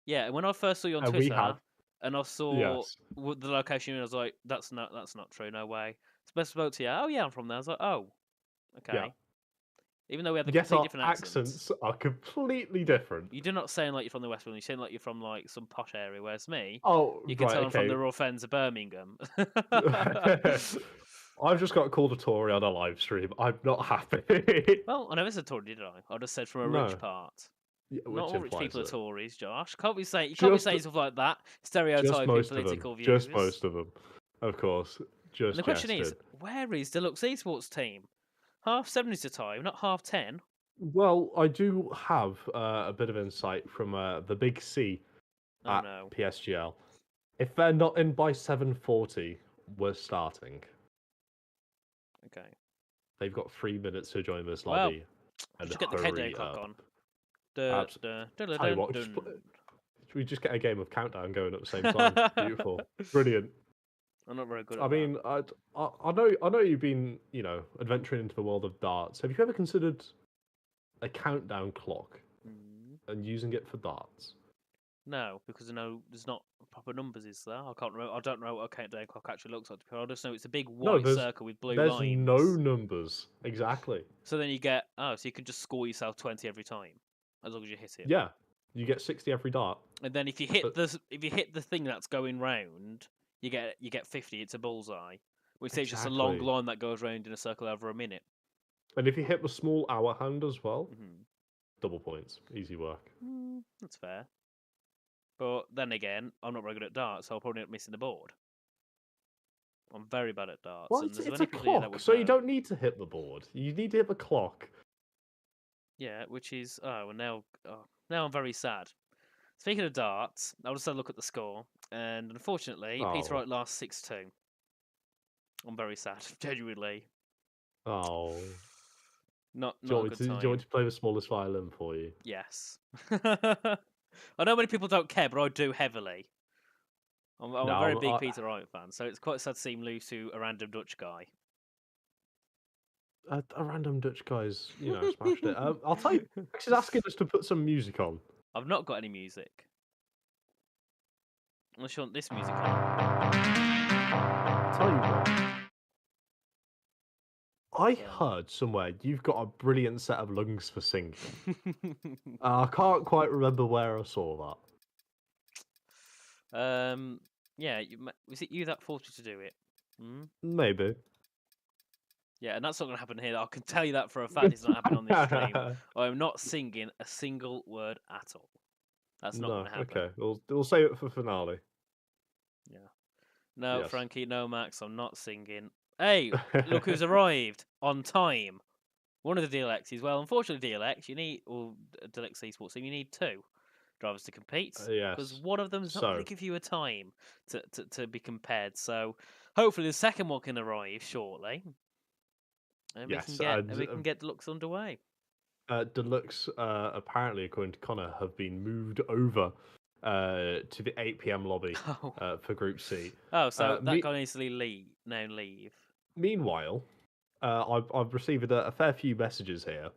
Yeah, and when I first saw you on Twitter, and I saw the location, I was like, "That's not true. No way." So I spoke to you. Oh yeah, I'm from there. I was like, "Oh, okay." Yeah. Even though we have the completely different accents are completely different. You do not sound like you're from the West Midlands. You sound like you're from like some posh area. Whereas me, you can right, tell I'm from the Royal Fens of Birmingham. I've just got called a Tory on a live stream. I'm not happy. Well, I never said Tory, did I? I just said from a rich part. Yeah, not all rich people are Tories, Josh. You can't be saying stuff like that. Stereotyping political views. Just most of them, of course. And the question is, where is Deluxe Esports team? 7:30 is the time, not 10:30. Well, I do have a bit of insight from the Big C at PSGL. If they're not in by 7:40, we're starting. Okay. They've got 3 minutes to join this lobby. And just get the countdown clock on. Tell you what, should we just get a game of countdown going at the same time? Beautiful, brilliant. I'm not very good at that. I know you've been, adventuring into the world of darts. Have you ever considered a countdown clock and using it for darts? No, because there's not proper numbers, is there? I can't remember. I don't know what a countdown clock actually looks like. I just know it's a big white circle with blue lines. There's no numbers, exactly. So then you get so you can just score yourself 20 every time, as long as you hit it. Yeah, you get 60 every dart. And then if you hit the thing that's going round, you get 50. It's a bullseye, which is just a long line that goes round in a circle over a minute. And if you hit the small hour hand as well, double points, easy work. That's fair. But then again, I'm not very good at darts, so I'll probably end up missing the board. I'm very bad at darts. Well, and there's it's many a people here that clock, would so you know. don't need to hit the board. You need to hit the clock. Yeah, which is now I'm very sad. Speaking of darts, I'll just have a look at the score, and unfortunately, Peter Oh. Wright lost 6-2. I'm very sad, genuinely. Oh. Not Do you a want me good to, time. do you want me to play the smallest violin for you? Yes. I know many people don't care, but I do heavily. I'm a very big Peter Wright fan, so it's quite sad to see him lose to a random Dutch guy. A random Dutch guy's, smashed it. I'll tell you, Max is asking us to put some music on. I've not got any music. Unless you want this music on. I'll tell you what. I heard somewhere you've got a brilliant set of lungs for singing. I can't quite remember where I saw Yeah, was it you that forced you to do it? that. Maybe. Yeah, and that's not going to happen here. I can tell you that for a fact. It's not happening on this stream. I am not singing a single word at all. That's not going to happen. Okay. We'll save it for finale. Yeah. No, Yes. Frankie, no, Max, I'm not singing. Hey, look who's arrived on time. One of the DLXs. Well, unfortunately, DLX, DLX Esports team, you need 2 drivers to compete. Yes. Because one of them is not going to give you a time to be compared. So hopefully the second one can arrive shortly. And Yes, we can get Deluxe underway. Deluxe, apparently, according to Connor, have been moved over to the 8 p.m. lobby for Group C. Oh, so that guy needs to leave. Meanwhile, I've received a fair few messages here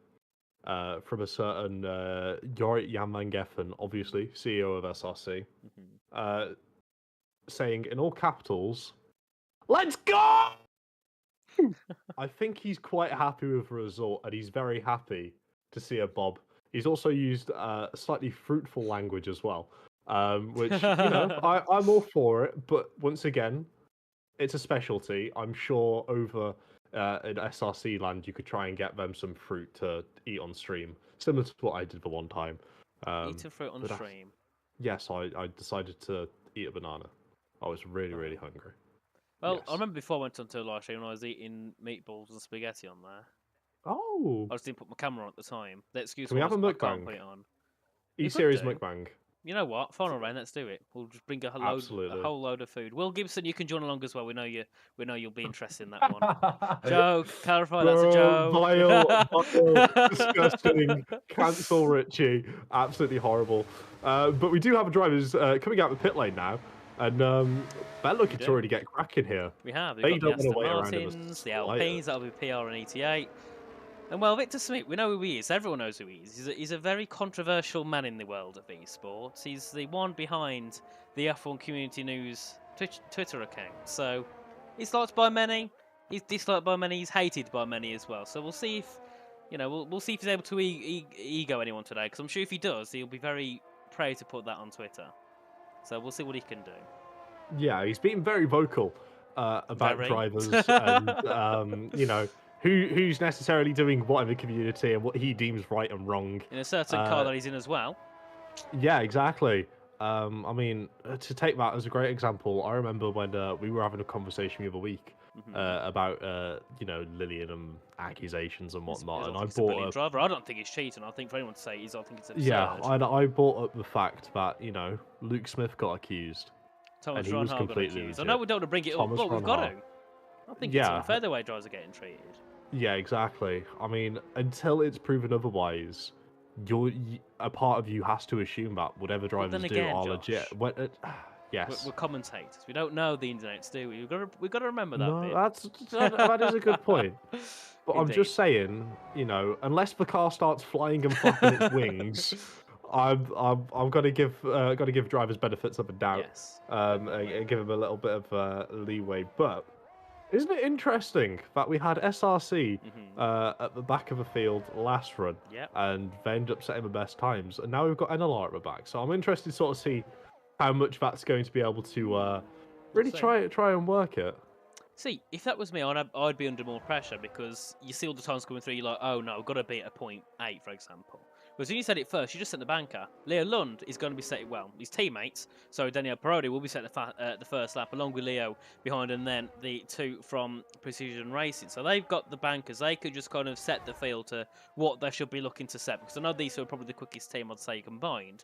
from a certain Jorrit Jan van Geffen, obviously CEO of SRC, saying in all capitals, "Let's go!" I think he's quite happy with the result, and he's very happy to see a Bob. He's also used slightly fruitful language as well, which I'm all for it. But once again, it's a specialty. I'm sure over in SRC land, you could try and get them some fruit to eat on stream, similar to what I did the one time. Eat a fruit on stream. Yes, I decided to eat a banana. I was really hungry. Well, Yes. I remember before I went onto a live stream when I was eating meatballs and spaghetti on there. Oh. I just didn't put my camera on at the time. The excuse Can we was have a I can't mukbang? put it on. E-series could do. mukbang. You know what? Final round, let's do it. We'll just bring a whole load of food. Will Gibson, you can join along as well. We know you'll be interested in that one. Joke, clarify that's a joke. Vile, disgusting, cancel Richie. Absolutely horrible. But we do have drivers coming out of the pit lane now. And they're looking to already get cracking here. We have. They We've got don't the want to Aston wait around Martins, the Alpines, that'll be PR and ETA. And well, Victor Smith, we know who he is. Everyone knows who he is. He's a very controversial man in the world of esports. He's the one behind the F1 Community News Twitter account. So he's liked by many, he's disliked by many, he's hated by many as well. So we'll see if, we'll see if he's able to ego anyone today. Because I'm sure if he does, he'll be very proud to put that on Twitter. So we'll see what he can do. Yeah, he's been very vocal about drivers and, who's necessarily doing what in the community and what he deems right and wrong. In a certain car that he's in as well. Yeah, exactly. I mean, to take that as a great example, I remember when we were having a conversation the other week about, Lillian and accusations and whatnot, and I brought up... driver. I don't think he's cheating. I think for anyone to say I think it's absurd. Yeah, I brought up the fact that, Luke Smith got accused. Thomas and he was Ronhart completely got accused. I know we don't want to bring it up, but we've got to. I think it's unfair the way drivers are getting treated. Yeah, exactly. I mean, until it's proven otherwise, a part of you has to assume that whatever drivers do are legit. Yes. We're commentators. We don't know the ins and outs, do we? We've got to remember that bit. That is a good point. But I'm just saying, unless the car starts flying and flapping its wings, I've got to give drivers benefits of the doubt. Yes. And give them a little bit of leeway. But isn't it interesting that we had SRC at the back of the field last run, and they ended up setting the best times, and now we've got NLR at the back. So I'm interested to sort of see how much that's going to be able to really try and work it. See, if that was me, I'd be under more pressure because you see all the times coming through. You're like, oh no, I've got to be at a 0.8, for example. Because when you said it first, you just sent the banker. Leo Lund is going to be set, well, his teammates. So Daniel Parodi will be set the first lap along with Leo behind, and then the two from Precision Racing. So they've got the bankers. They could just kind of set the field to what they should be looking to set. Because I know these two are probably the quickest team, I'd say, combined.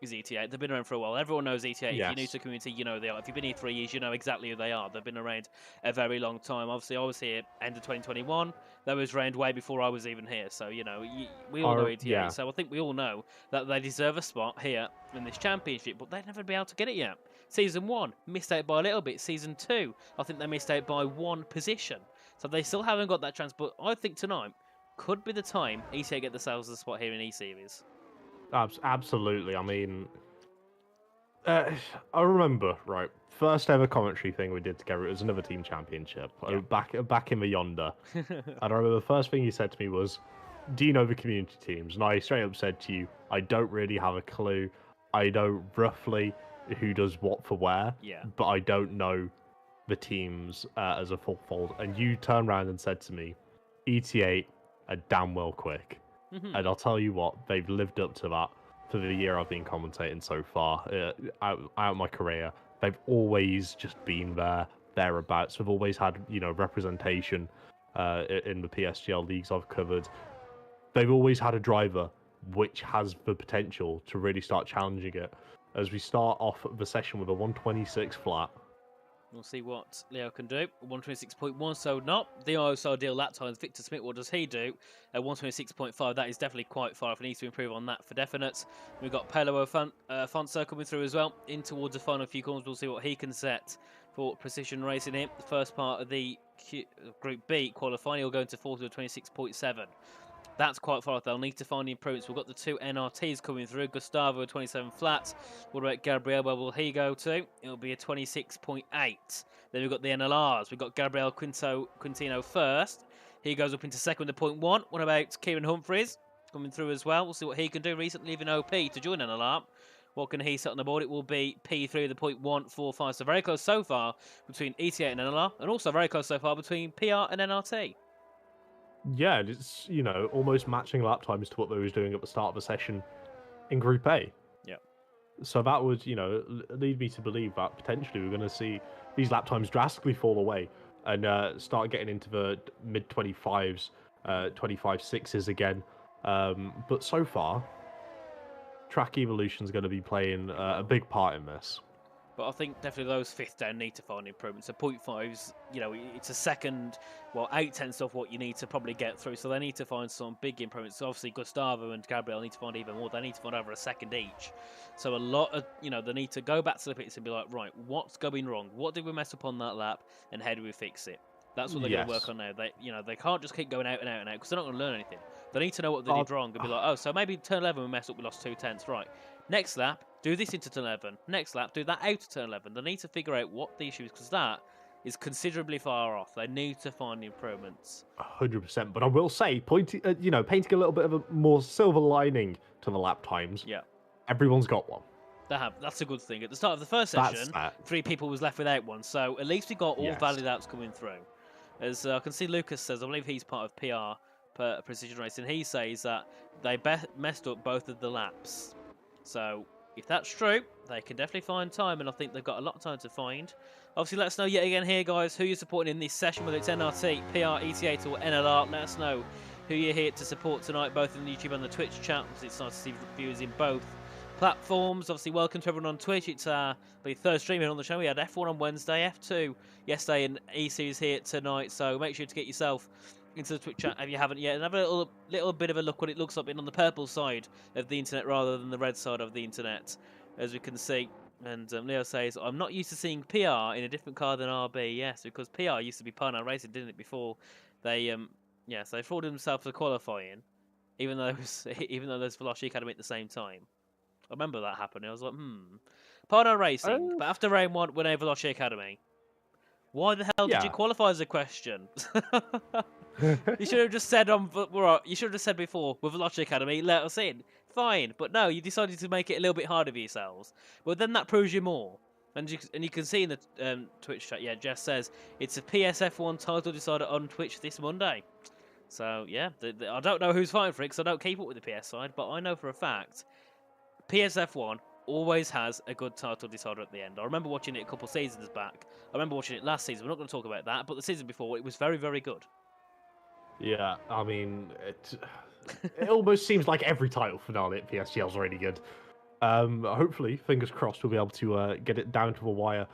Is ETA. They've been around for a while. Everyone knows ETA. If you're new to the community, you know they are. If you've been here 3 years, you know exactly who they are. They've been around a very long time. Obviously, I was here end of 2021. They was around way before I was even here. So, you know, we all know ETA. Yeah. So I think we all know that they deserve a spot here in this championship, but they'd never be able to get it yet. Season 1, missed out by a little bit. Season 2, I think they missed out by 1 position. So they still haven't got that chance, but I think tonight could be the time ETA get themselves a spot here in E-Series. Absolutely. I mean, I remember, right, first ever commentary thing we did together, it was another team championship, back in the Yonder. And I remember the first thing you said to me was, do you know the community teams? And I straight up said to you, I don't really have a clue. I know roughly who does what for where, but I don't know the teams as a full fold. And you turned around and said to me, ETA are damn well quick. And I'll tell you what, they've lived up to that for the year I've been commentating so far. Out my career, they've always just been thereabouts. We've always had, you know, representation in the PSGL leagues I've covered. They've always had a driver which has the potential to really start challenging it. As we start off the session with a 126 flat. We'll see what Leo can do. 126.1, so not the ISO deal that time. Victor Smith, what does he do? At 126.5, that is definitely quite far off. He needs to improve on that for definite. We've got Pelo Afonso coming through as well. In towards the final few corners, we'll see what he can set for Precision Racing here. The first part of the Group B qualifying, he'll go into 40 to 26.7. That's quite far off. They'll need to find improvements. We've got the two NRTs coming through. Gustavo, 27 flats. What about Gabriel? Where will he go to? It'll be a 26.8. Then we've got the NLRs. We've got Gabriel Quintino first. He goes up into second with a 0.1. What about Kieran Humphries? Coming through as well. We'll see what he can do. Recently leaving OP to join NLR. What can he set on the board? It will be P3 with a 0.145. So very close so far between ETA and NLR. And also very close so far between PR and NRT. Yeah, it's, you know, almost matching lap times to what they was doing at the start of the session in Group A. Yeah. So that would, you know, lead me to believe that potentially we're going to see these lap times drastically fall away and start getting into the mid-25s, 25.6s again. But so far, track evolution is going to be playing a big part in this. But I think definitely those fifth down need to find improvements. So 0.5s, you know, it's a second, well, 8/10 of what you need to probably get through. So they need to find some big improvements. So obviously, Gustavo and Gabriel need to find even more. They need to find over a second each. So a lot of, you know, they need to go back to the pits and be like, right, what's going wrong? What did we mess up on that lap? And how do we fix it? That's what they're going to work on now. They, you know, they can't just keep going out and out and out because they're not going to learn anything. They need to know what they did wrong and be like, oh, so maybe turn 11 we messed up, we lost 2/10. Right. Next lap, do this into turn 11. Next lap, do that out of turn 11. They need to figure out what the issue is because that is considerably far off. They need to find improvements. 100%. But I will say, painting a little bit of a more silver lining to the lap times. Yeah. Everyone's got one. They have. That's a good thing. At the start of the first session, 3 people was left without one. So at least we got all valid outs coming through. As I can see Lucas says, I believe he's part of PR, Precision Racing. He says that they messed up both of the laps. So if that's true, they can definitely find time, and I think they've got a lot of time to find. Obviously, let us know yet again here, guys, who you're supporting in this session, whether it's NRT, PR, ETA, or NLR. Let us know who you're here to support tonight, both in the YouTube and the Twitch chat. It's nice to see viewers in both platforms. Obviously, welcome to everyone on Twitch. It's the third stream here on the show. We had F1 on Wednesday, F2 yesterday, and E-Series here tonight. So make sure to get yourself into the Twitch chat if you haven't yet, and have a little bit of a look what it looks like on the purple side of the internet rather than the red side of the internet, as we can see. And Leo says, I'm not used to seeing PR in a different car than RB. Yes, because PR used to be Pioneer Racing, didn't it, before they so they frauded themselves for qualifying, even though there's Velocity Academy at the same time. I remember that happening. I was like, Pioneer Racing, but after round 1 went over Velocity Academy. Why the hell did you qualify as a question? You should have just said you should have just said before with Velocity Academy, let us in. Fine, but no, you decided to make it a little bit harder for yourselves. Well, then that proves you more. And you can see in the Twitch chat, Jess says it's a PSF1 title decided on Twitch this Monday. So yeah, I don't know who's fighting for it because I don't keep up with the PS side, but I know for a fact PSF1 always has a good title decider at the end. I remember watching it a couple seasons back. I remember watching it last season. We're not going to talk about that, but the season before it was very, very good. Yeah, I mean, it almost seems like every title finale at PSGL is really good. Hopefully, fingers crossed, we'll be able to get it down to the wire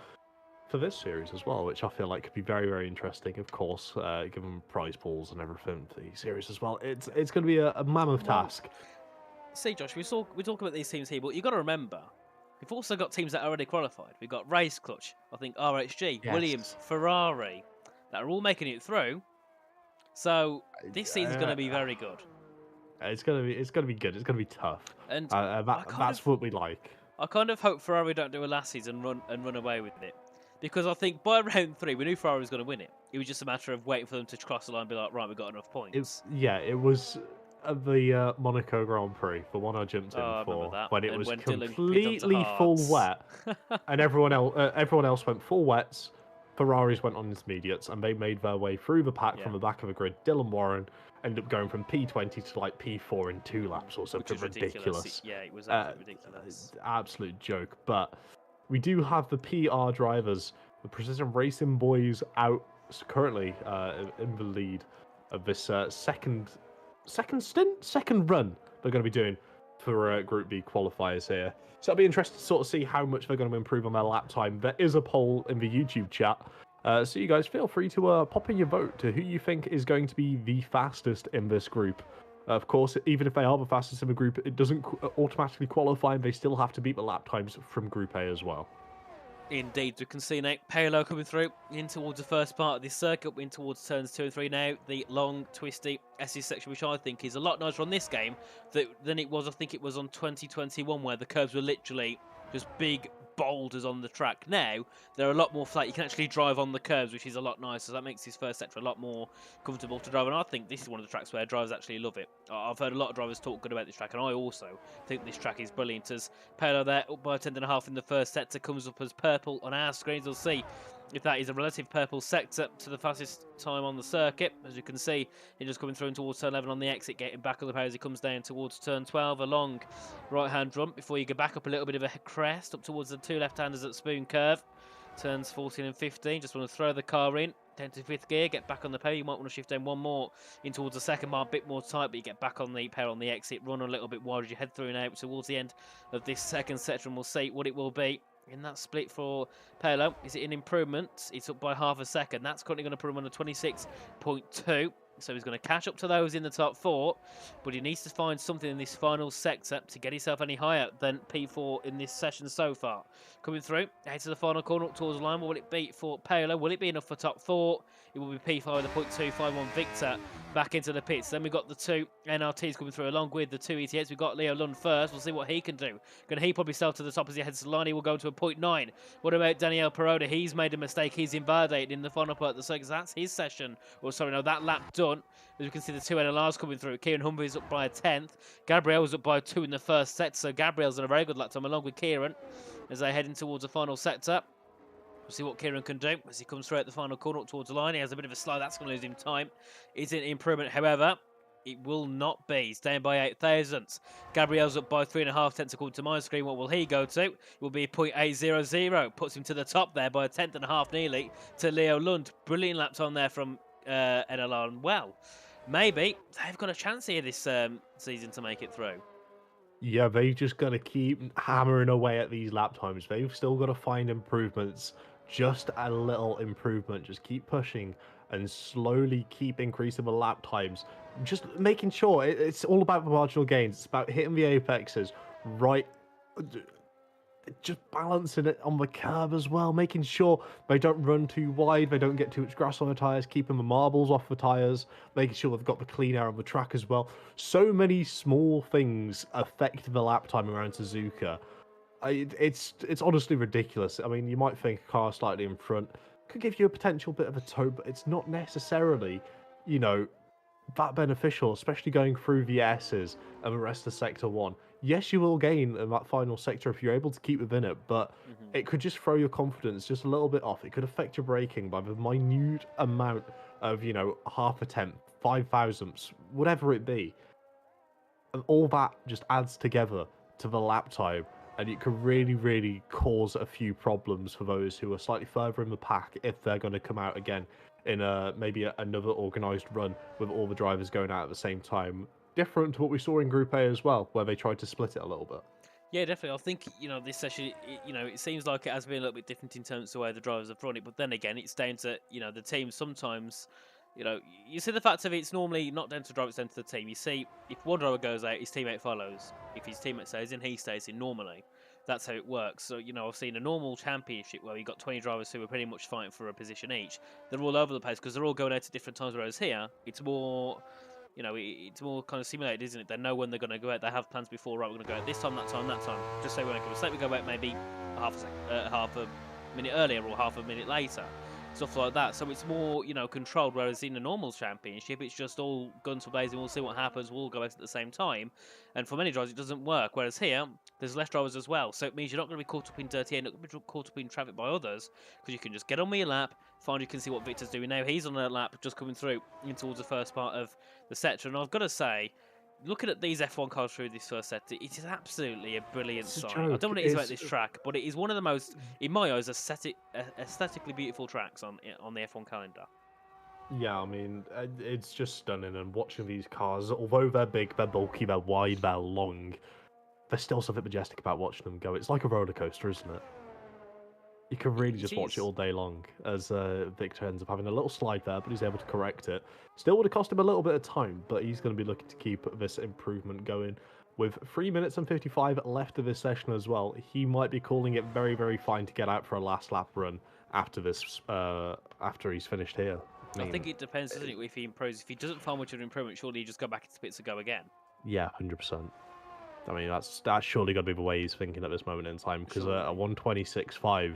for this series as well, which I feel like could be very, very interesting. Of course, given prize pools and everything for the series as well, it's going to be a mammoth task. See, Josh, we talk about these teams here, but you got to remember, we've also got teams that are already qualified. We've got Race Clutch, I think RHG, Yes. Williams, Ferrari, that are all making it through. So this season's going to be very good. It's gonna be good. It's gonna be tough, And that's what we like. I kind of hope Ferrari don't do a last season run away with it, because I think by round 3 we knew Ferrari was going to win it. It was just a matter of waiting for them to cross the line and be like, right, we've got enough points. It was the Monaco Grand Prix, the one I jumped in I for, remember that. when it And was when Dylan completely full wet, and everyone else went full wets. Ferraris went on intermediates, and they made their way through the pack from the back of the grid. Dylan Warren ended up going from P20 to like P4 in 2 laps or something ridiculous. Yeah, it was absolutely ridiculous. Absolute joke. But we do have the PR drivers, the Precision Racing boys, out currently in the lead of this second run they're going to be doing for Group B qualifiers here. So it'll be interesting to sort of see how much they're going to improve on their lap time. There is a poll in the YouTube chat, so you guys feel free to pop in your vote to who you think is going to be the fastest in this group. Of course, even if they are the fastest in the group, it doesn't automatically qualify, and they still have to beat the lap times from Group A as well. Indeed, we can see now Palo coming through in towards the first part of this circuit, in towards turns 2 and 3 now. The long, twisty SE section, which I think is a lot nicer on this game than it was, I think it was on 2021, where the curves were literally just big boulders on the track. Now, they're a lot more flat. You can actually drive on the curves, which is a lot nicer. So that makes this first sector a lot more comfortable to drive. And I think this is one of the tracks where drivers actually love it. I've heard a lot of drivers talk good about this track, and I also think this track is brilliant. As Palo there, up by 10.5 in the first sector, comes up as purple on our screens. We'll see if that is a relative purple sector to the fastest time on the circuit. As you can see, he's just coming through towards turn 11 on the exit, getting back on the power as he comes down towards turn 12, a long right-hand jump before you go back up a little bit of a crest, up towards the 2 left-handers at Spoon Curve. Turns 14 and 15, just want to throw the car in, down to 5th gear, get back on the power. You might want to shift down one more in towards the second bar, a bit more tight, but you get back on the power on the exit, run a little bit wide as you head through now towards the end of this second sector, and we'll see what it will be. In that split for Palo, is it an improvement? It's up by half a second. That's currently going to put him on a 26.2. So he's going to catch up to those in the top 4. But he needs to find something in this final sector to get himself any higher than P4 in this session so far. Coming through, head to the final corner up towards the line. What will it be for Palo? Will it be enough for top 4? It will be P5 with a 0.251 Victor back into the pits. Then we've got the 2 NRTs coming through along with the 2 ETS. We've got Leo Lund first. We'll see what he can do. Going to he probably sell to the top as he heads to the line. He will go to a 0.9. What about Daniel Peroda? He's made a mistake. He's invalidated in the final part of the circuit. That's his session. Or sorry, no, that lap done. As you can see, the 2 NLRs coming through. Kieran Humphries up by a 10th. Gabriel was up by 2 in the first set. So Gabriel's done a very good lap time along with Kieran as they head in towards the final sector. We'll see what Kieran can do as he comes through at the final corner up towards the line. He has a bit of a slide. That's going to lose him time. Is it an improvement? However, it will not be. He's down by 8 thousandths. Gabriel's up by 3.5 tenths according to my screen. What will he go to? It will be 0.800. Puts him to the top there by a tenth and a half nearly to Leo Lund. Brilliant lap time there from NLR. And well, maybe they've got a chance here this season to make it through. Yeah, they've just got to keep hammering away at these lap times. They've still got to find improvements. Just a little improvement. Just keep pushing and slowly keep increasing the lap times. Just making sure it's all about the marginal gains. It's about hitting the apexes right. Just balancing it on the curve as well. Making sure they don't run too wide. They don't get too much grass on the tyres. Keeping the marbles off the tyres. Making sure they've got the clean air on the track as well. So many small things affect the lap time around Suzuka. It's honestly ridiculous. I mean, you might think a car slightly in front could give you a potential bit of a tow, but it's not necessarily, that beneficial, especially going through the S's and the rest of Sector 1. Yes, you will gain in that final sector if you're able to keep within it, but it could just throw your confidence just a little bit off. It could affect your braking by the minute amount of, half a tenth 5 thousandths, whatever it be. And all that just adds together to the lap time, and it could really, really cause a few problems for those who are slightly further in the pack if they're going to come out again in another organised run with all the drivers going out at the same time. Different to what we saw in Group A as well, where they tried to split it a little bit. Yeah, definitely. I think, this session, it seems like it has been a little bit different in terms of the way the drivers have run it. But then again, it's down to, the team sometimes, you see the fact of it's normally not down to the driver, it's down to the team. You see, if one driver goes out, his teammate follows. If his teammate stays in, he stays in normally. That's how it works. So, I've seen a normal championship where you've got 20 drivers who are pretty much fighting for a position each. They're all over the place because they're all going out at different times, whereas here, it's more... it's more kind of simulated, isn't it? They know when they're going to go out. They have plans before. Right, we're going to go out this time, that time, that time. Just say we're going to go. Say we go out maybe half a minute earlier or half a minute later, stuff like that. So it's more, controlled. Whereas in the normal championship, it's just all guns for blazing. We'll see what happens. We'll all go out at the same time. And for many drivers, it doesn't work. Whereas here, there's less drivers as well. So it means you're not going to be caught up in dirty air, not going to be caught up in traffic by others, because you can just get on with your lap. You can see what Victor's doing now. He's on a lap, just coming through in towards the first part of the sector. And I've got to say, looking at these F1 cars through this first sector, it is absolutely a brilliant sight. I don't know what it is about this track, but it is one of the most, in my eyes, aesthetically beautiful tracks on the F1 calendar. Yeah, I mean, it's just stunning. And watching these cars, although they're big, they're bulky, they're wide, they're long, there's still something majestic about watching them go. It's like a roller coaster, isn't it? You can really just watch it all day long, as Victor ends up having a little slide there, but he's able to correct it. Still would have cost him a little bit of time, but he's going to be looking to keep this improvement going. With 3 minutes and 55 left of this session as well, he might be calling it very, very fine to get out for a last lap run after this, after he's finished here. I think it depends, doesn't it, if he improves. If he doesn't find much of an improvement, surely he just go back into pits and go again. Yeah, 100%. I mean, that's surely got to be the way he's thinking at this moment in time, because a 1:26.5.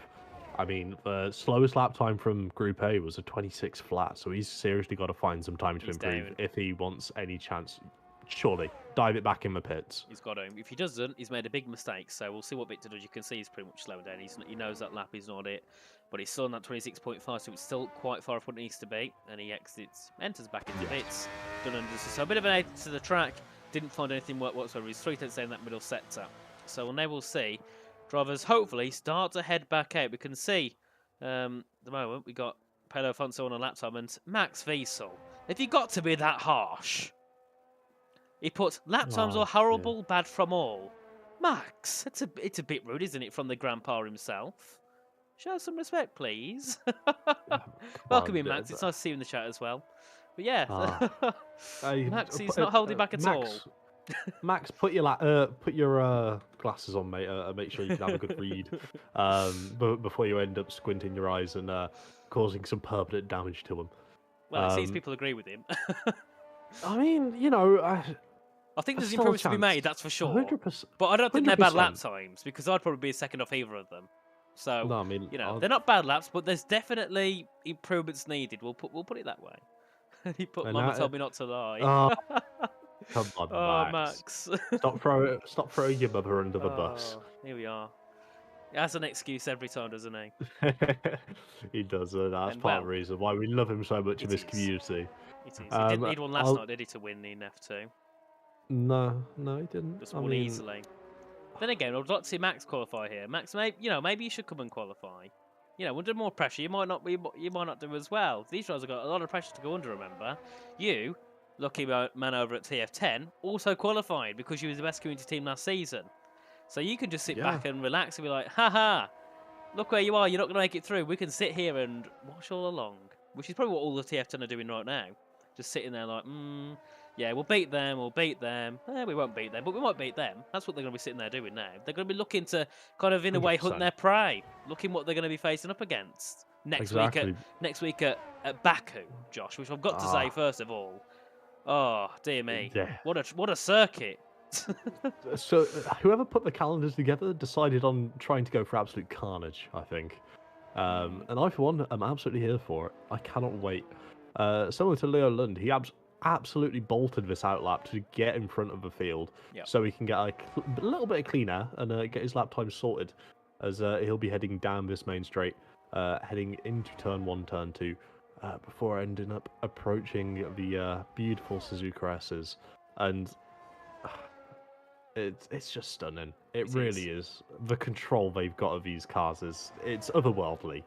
I mean, the slowest lap time from Group A was a 26 flat, so he's seriously got to find some time to improve if he wants any chance. Surely, dive it back in the pits. He's got to. If he doesn't, he's made a big mistake, so we'll see what Victor does. You can see he's pretty much slowing down. He knows that lap is not it, but he's still on that 26.5, so it's still quite far from what it needs to be, and he enters back into pits. Done under, so a bit of an aid to the track, didn't find anything whatsoever. He's 3 tenths down that middle sector. So now we'll see. Drivers hopefully start to head back out. We can see the moment we got Pedro Afonso on a lap time and Max Wiesel. If you got to be that harsh, he puts lap times are horrible, bad from all. Max, it's a bit rude, isn't it, from the grandpa himself? Show some respect, please. Welcome in, Max. It's nice to see you in the chat as well. But yeah, Max, he's not holding back at all. Max, put your glasses on, mate, and make sure you can have a good read before you end up squinting your eyes and causing some permanent damage to them. Well, it seems people agree with him. I mean, I think there's improvements to be made, that's for sure. 100%. But I don't think they're bad lap times, because I'd probably be a second off either of them. So, no, I mean, they're not bad laps, but there's definitely improvements needed. We'll put it that way. Mama told me not to lie. Come on, Max. Stop throwing your mother under the bus. Here we are. He has an excuse every time, doesn't he? He does, and that's part of the reason why we love him so much in this community. It is. He didn't need one last night, did he, to win in F2? No, he didn't. Just won easily. Then again, I'd like to see Max qualify here. Max, maybe you should come and qualify. Under more pressure, you might not do as well. These guys have got a lot of pressure to go under. Remember, you, lucky man over at TF10, also qualified because you were the best community team last season. So you can just sit back and relax and be like, haha, look where you are. You're not going to make it through. We can sit here and watch all along, which is probably what all the TF10 are doing right now. Just sitting there like, yeah, we'll beat them. We won't beat them, but we might beat them. That's what they're going to be sitting there doing now. They're going to be looking to kind of, in a way, hunt their prey, looking what they're going to be facing up against next week at Baku, Josh, which I've got to say, first of all, oh, dear me, what a circuit. So whoever put the calendars together decided on trying to go for absolute carnage, I think. And I, for one, am absolutely here for it. I cannot wait. Similar to Leo Lund, he absolutely bolted this outlap to get in front of the field, so he can get a little bit of clean air and get his lap time sorted, as he'll be heading down this main straight, heading into turn 1, turn 2. before ending up approaching the beautiful Suzuka S's, and it's just stunning. It really is. The control they've got of these cars it's otherworldly.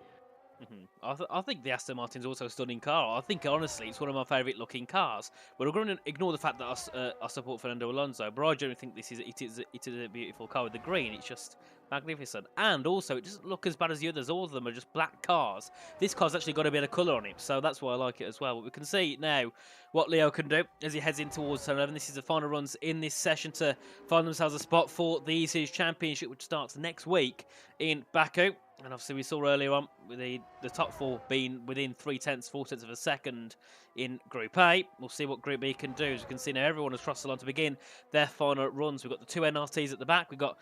I think the Aston Martin's also a stunning car. I think, honestly, it's one of my favourite looking cars. But we're going to ignore the fact that I support Fernando Alonso, but I generally think it is a beautiful car with the green. It's just magnificent. And also, it doesn't look as bad as the others. All of them are just black cars. This car's actually got a bit of colour on it, so that's why I like it as well. But we can see now what Leo can do as he heads in towards turn 11. This is the final runs in this session to find themselves a spot for the E-Series Championship, which starts next week in Baku. And obviously we saw earlier on with the top four being within 4/10 of a second in Group A. We'll see what Group B can do. As you can see now, everyone has crossed the line to begin their final runs. We've got the two NRTs at the back. We've got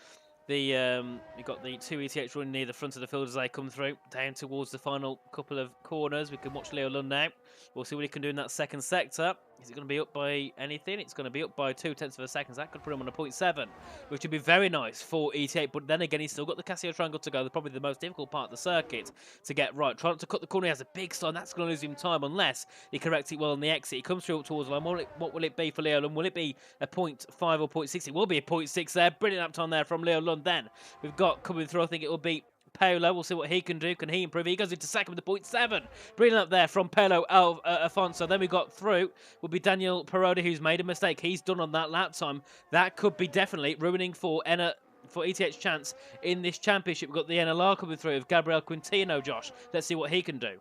the two ETH running near the front of the field as they come through, down towards the final couple of corners. We can watch Leo Lund now. We'll see what he can do in that second sector. Is it going to be up by anything? It's going to be up by 0.2 of a second. So that could put him on a 0.7, which would be very nice for ET8. But then again, he's still got the Casio Triangle to go. Probably the most difficult part of the circuit to get right. Trying to cut the corner, he has a big slide. That's going to lose him time unless he corrects it well on the exit. He comes through up towards the line. What will it be for Leo Lund? Will it be a 0.5 or 0.6? It will be a 0.6 there. Brilliant lap time there from Leo Lund. Then we've got coming through, I think it will be Paolo. We'll see what he can do. Can he improve? He goes into second with a 0.7. Brilliant up there from Paolo Afonso. Then we got through will be Daniel Peroda, who's made a mistake. He's done on that lap time. That could be definitely ruining for ETH's chance in this championship. We've got the NLR coming through of Gabriel Quintino, Josh. Let's see what he can do.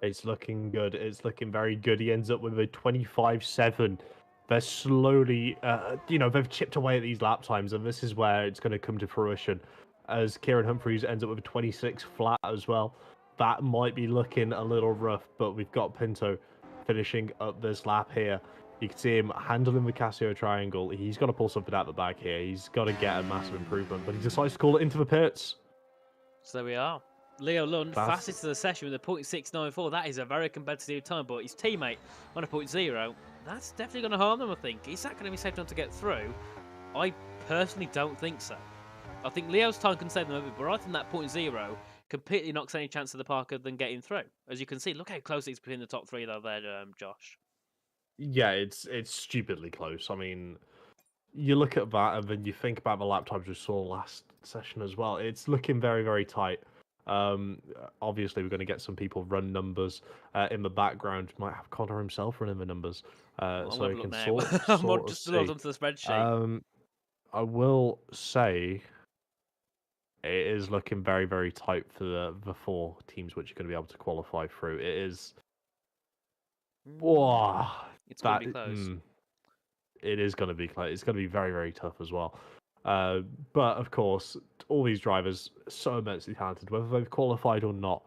It's looking good. It's looking very good. He ends up with a 25.7. They're slowly, they've chipped away at these lap times, and this is where it's going to come to fruition. As Kieran Humphries ends up with a 26 flat as well. That might be looking a little rough, but we've got Pinto finishing up this lap here. You can see him handling the Casio Triangle. He's got to pull something out the back here. He's got to get a massive improvement, but he decides to call it into the pits. So there we are. Leo Lund, fastest of the session with a 0.694. That is a very competitive time, but his teammate on a 0.0, that's definitely going to harm them, I think. Is that going to be safe enough to get through? I personally don't think so. I think Leo's time can save them over, but I think that 0.0 completely knocks any chance of the Parker than getting through. As you can see, look how close it's between the top three though there, Josh. Yeah, it's stupidly close. I mean, you look at that and then you think about the lap times we saw last session as well. It's looking very, very tight. Obviously, we're going to get some people run numbers in the background. Might have Connor himself running the numbers, so he can sort I'm just logged onto the spreadsheet. I will say it is looking very, very tight for the four teams which are going to be able to qualify through. It is. Whoa, it's going to be close. It is going to be close. It's going to be very, very tough as well. But of course, all these drivers are so immensely talented, whether they've qualified or not.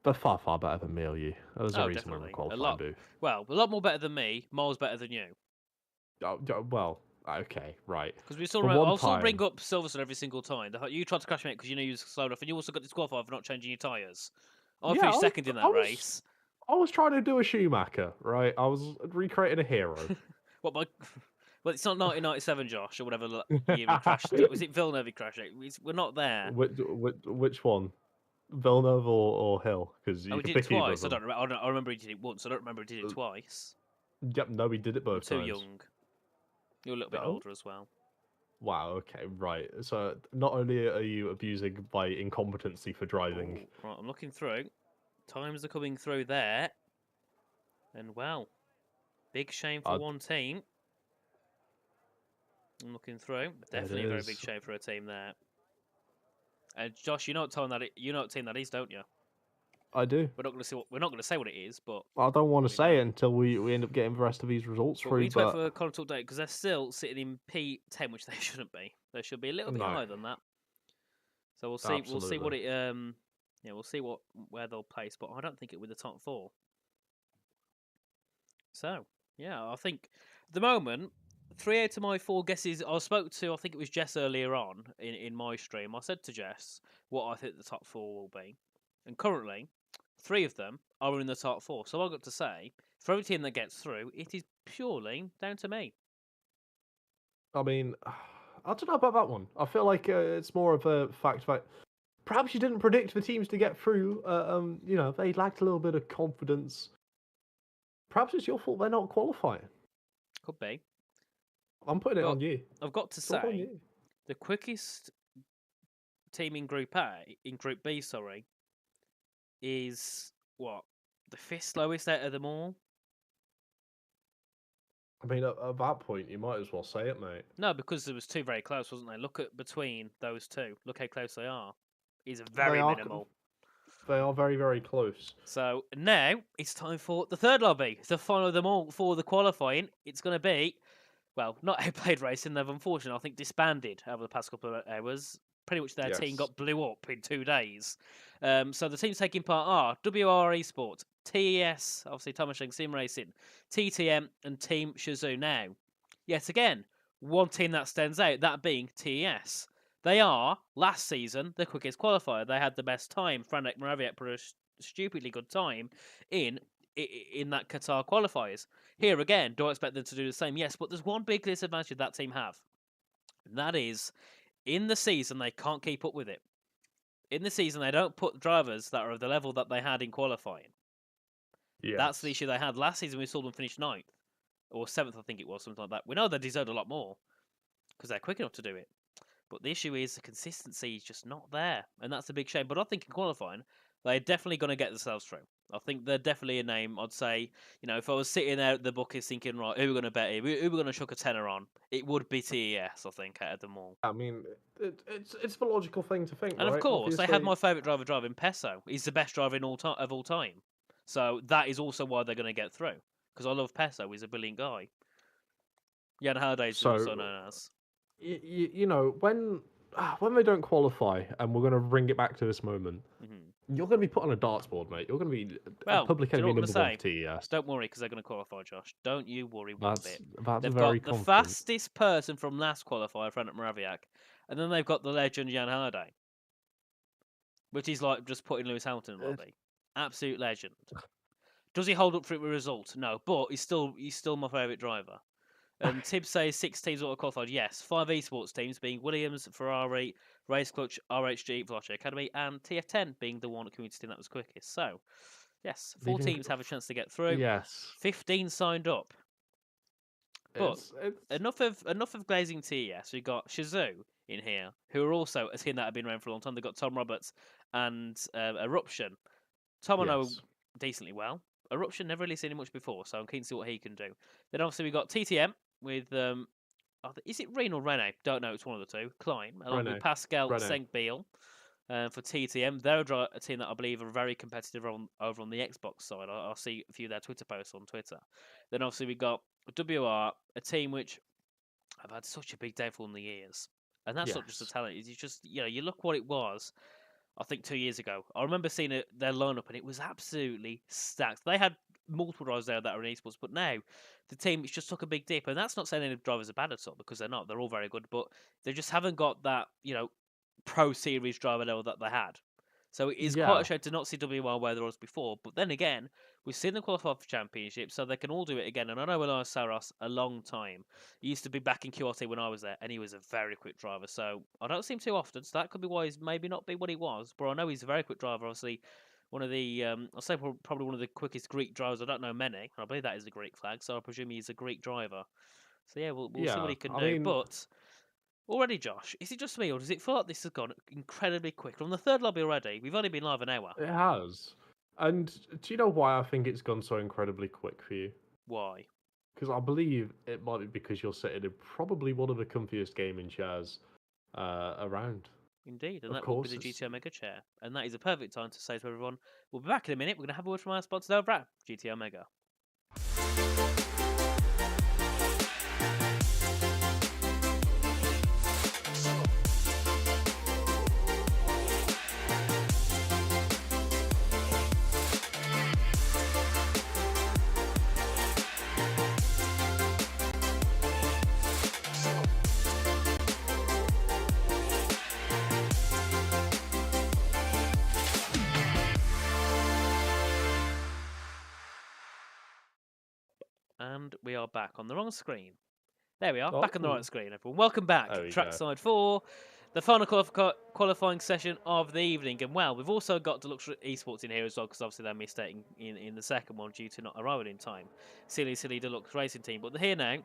They're far, far better than me or you. There's a reason we're in the qualifying booth. Well, a lot more better than me. Miles better than you. Oh, well, okay, right. Because we still bring up Silverstone every single time. You tried to crash me because you knew you was slow enough, and you also got disqualified for not changing your tyres. I finished second in that race. I was trying to do a Schumacher, right? I was recreating a hero. What by? Well, it's not 1997, Josh, or whatever year he crashed. Was it Villeneuve he crashed? We're not there. Which one? Villeneuve or Hill? Because you did it twice. I remember he did it once. I don't remember he did it twice. Yep, no, we did it both times. Too young. You're a little bit older as well. Wow, okay, right. So not only are you abusing my incompetency for driving... Right, I'm looking through. Times are coming through there. And, well, big shame for one team. I'm looking through. Definitely a very big shame for a team there. And Josh, you know what team that is, don't you? I do. We're not going to say what it is, but I don't want to say it until we end up getting the rest of these results through. We need to wait for Connor to update because they're still sitting in P10, which they shouldn't be. They should be a little bit higher than that. So we'll see. Absolutely. We'll see what it. We'll see where they'll place, but I don't think it'll be the top four. So yeah, I think at the moment 3 out of my 4 guesses. I spoke to, I think it was Jess earlier on in my stream. I said to Jess what I think the top 4 will be, and currently 3 of them are in the top 4. So I've got to say, for every team that gets through, it is purely down to me. I mean, I don't know about that one. I feel like it's more of a fact that perhaps you didn't predict the teams to get through. They lacked a little bit of confidence. Perhaps it's your fault they're not qualifying. Could be. I'm putting it But on you. I've got to It's all on say, you. the quickest team in Group B, sorry, is what? The fifth slowest out of them all? I mean, at that point, you might as well say it, mate. No, because there was two very close, wasn't they? Look at between those two. Look how close they are. It's very minimal. They are very, very close. So now it's time for the third lobby, the final of them all for the qualifying. It's going to be, well, not Outplayed Racing. They've unfortunately, I think, disbanded over the past couple of hours. Pretty much their team got blew up in 2 days. So the teams taking part are WR Esports, TES, obviously Thomas Sim Racing, TTM, and Team Shazoo. Now, yet again, one team that stands out, that being TES. They are, last season, the quickest qualifier. They had the best time. Franek Moraviak put a stupidly good time in that Qatar qualifiers. Here again, do I expect them to do the same? Yes, but there's one big disadvantage that team have. And that is, in the season, they can't keep up with it. In the season, they don't put drivers that are of the level that they had in qualifying. Yes. That's the issue they had. Last season, we saw them finish 9th. Or 7th, I think it was, something like that. We know they deserved a lot more. Because they're quick enough to do it. But the issue is the consistency is just not there. And that's a big shame. But I think in qualifying, they're definitely going to get themselves through. I think they're definitely a name. I'd say, if I was sitting there at the bookies thinking, right, who are we going to bet here? Who are we going to chuck a tenner on? It would be TES, I think, out of them all. I mean, it's the logical thing to think, and right? of course, Obviously... they had my favourite driver driving, Peso. He's the best driver of all time. So that is also why they're going to get through. Because I love Peso. He's a brilliant guy. Jan Harday's also known as. When they don't qualify, and we're going to bring it back to this moment, you're going to be put on a darts board, mate. You're going to be public enemy number one for TES. Don't worry, because they're going to qualify, Josh. Don't you worry one bit. They've got the fastest person from last qualifier, Franek Moraviak, and then they've got the legend Jan Harday, which is like just putting Lewis Hamilton in the lobby. Absolute legend. Does he hold up for it with results? No, but he's still my favourite driver. And Tibbs says 6 teams auto qualified. Yes, 5 esports teams being Williams, Ferrari, Race Clutch, RHG, Veloce Academy, and TF10 being the one community team that was quickest. So, yes, 4 teams have a chance to get through. Yes, 15 signed up. But enough of glazing TES. We've got Shazoo in here, who are also a team that have been around for a long time. They've got Tom Roberts and Eruption. Tom I know decently well. Eruption, never really seen him much before, so I'm keen to see what he can do. Then obviously we got TTM with is it Rene or Rene? Don't know. It's one of the two. Klein, along with Pascal Sengbiel for TTM. They're a team that I believe are very competitive over on the Xbox side. I'll see a few of their Twitter posts on Twitter. Then obviously we got WR, a team which have had such a big downfall in the years, and that's not just a talent. It's just you look what it was. I think 2 years ago. I remember seeing their lineup and it was absolutely stacked. They had multiple drivers there that are in esports, but now the team just took a big dip. And that's not saying any drivers are bad at all, because they're not. They're all very good, but they just haven't got that, pro series driver level that they had. So it is quite a shame to not see WR where there was before. But then again, we've seen them qualify for championships, so they can all do it again. And I know Elias Saros a long time. He used to be back in QRT when I was there, and he was a very quick driver. So I don't see him too often. So that could be why he's maybe not be what he was. But I know he's a very quick driver. Obviously, one of the I'll say probably one of the quickest Greek drivers. I don't know many. I believe that is the Greek flag, so I presume he's a Greek driver. So yeah, we'll see what he can do. But already, Josh, is it just me, or does it feel like this has gone incredibly quick? From the third lobby already, we've only been live an hour. It has. And do you know why I think it's gone so incredibly quick for you? Why? Because I believe it might be because you're sitting in probably one of the comfiest gaming chairs around. Indeed, and that will be the GT Omega chair. And that is a perfect time to say to everyone, we'll be back in a minute. We're going to have a word from our sponsors over at GT Omega. And we are back on the wrong screen. There we are, back on the right screen, everyone. Welcome back, Trackside 4. the final qualifying session of the evening. And well, we've also got Deluxe Esports in here as well, because obviously they missed out in the second one due to not arriving in time. Silly Deluxe Racing Team. But they're here now.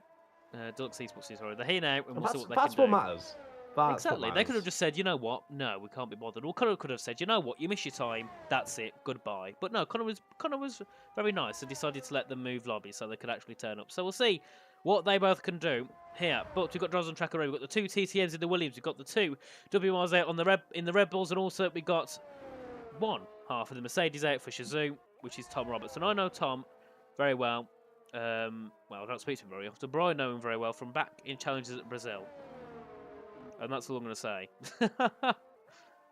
Deluxe Esports, sorry. They're here now, and we'll see what they can do. That's what matters. Exactly. They could have just said, you know what? No, we can't be bothered. Or Connor could have said, you know what? You miss your time. That's it. Goodbye. But no, Connor was very nice and decided to let them move lobby so they could actually turn up. So we'll see what they both can do here. But we've got Droz on track already. We've got the 2 TTMs in the Williams. We've got the 2 WRs out on in the Red Bulls, and also we got one half of the Mercedes out for Shazoo, which is Tom Robertson. I know Tom very well. Well, I don't speak to him very often, but I know him very well from back in challenges at Brazil. And that's all I'm going to say.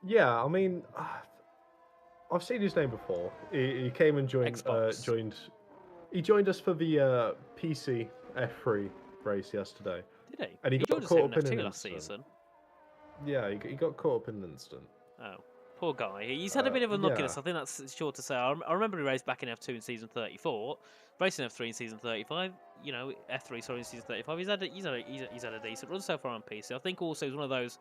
Yeah, I mean, I've seen his name before. He came and joined. He joined us for the PC F3 race yesterday. Did he? And he got joined caught us up in in an last incident. season. Yeah, he got caught up in an incident. Oh, poor guy. He's had a bit of unluckiness. yeah. I think that's sure to say. I remember he raced back in F2 in season 34, racing F3 in season 35. You know, F3 sorry in season 35. He's had a decent run so far on PC. I think also he's one of those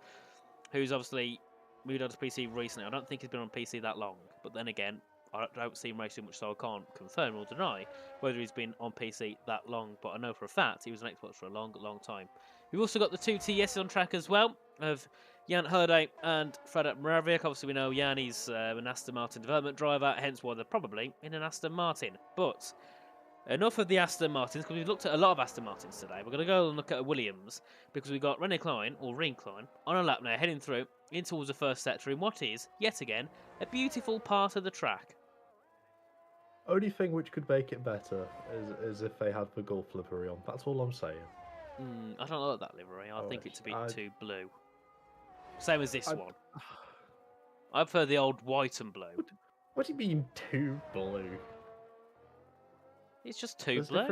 who's obviously moved on to PC recently. I don't think he's been on PC that long. But then again, I don't see him racing much, so I can't confirm or deny whether he's been on PC that long. But I know for a fact he was an Xbox for a long, long time. We've also got the 2 TS on track as well of Jan Holiday and Fredrik Moraviak. Obviously, we know Jan is an Aston Martin development driver, hence why they're probably in an Aston Martin. But enough of the Aston Martins, because we've looked at a lot of Aston Martins today. We're going to go and look at a Williams, because we've got René Klein, or Reen Klein, on a lap now, heading through in towards the first sector in what is, yet again, a beautiful part of the track. Only thing which could make it better is if they had the Gulf livery on. That's all I'm saying. I don't like that livery. I think it's a bit too blue. Same as this one. I prefer the old white and blue. What do you mean too blue? It's just too blue.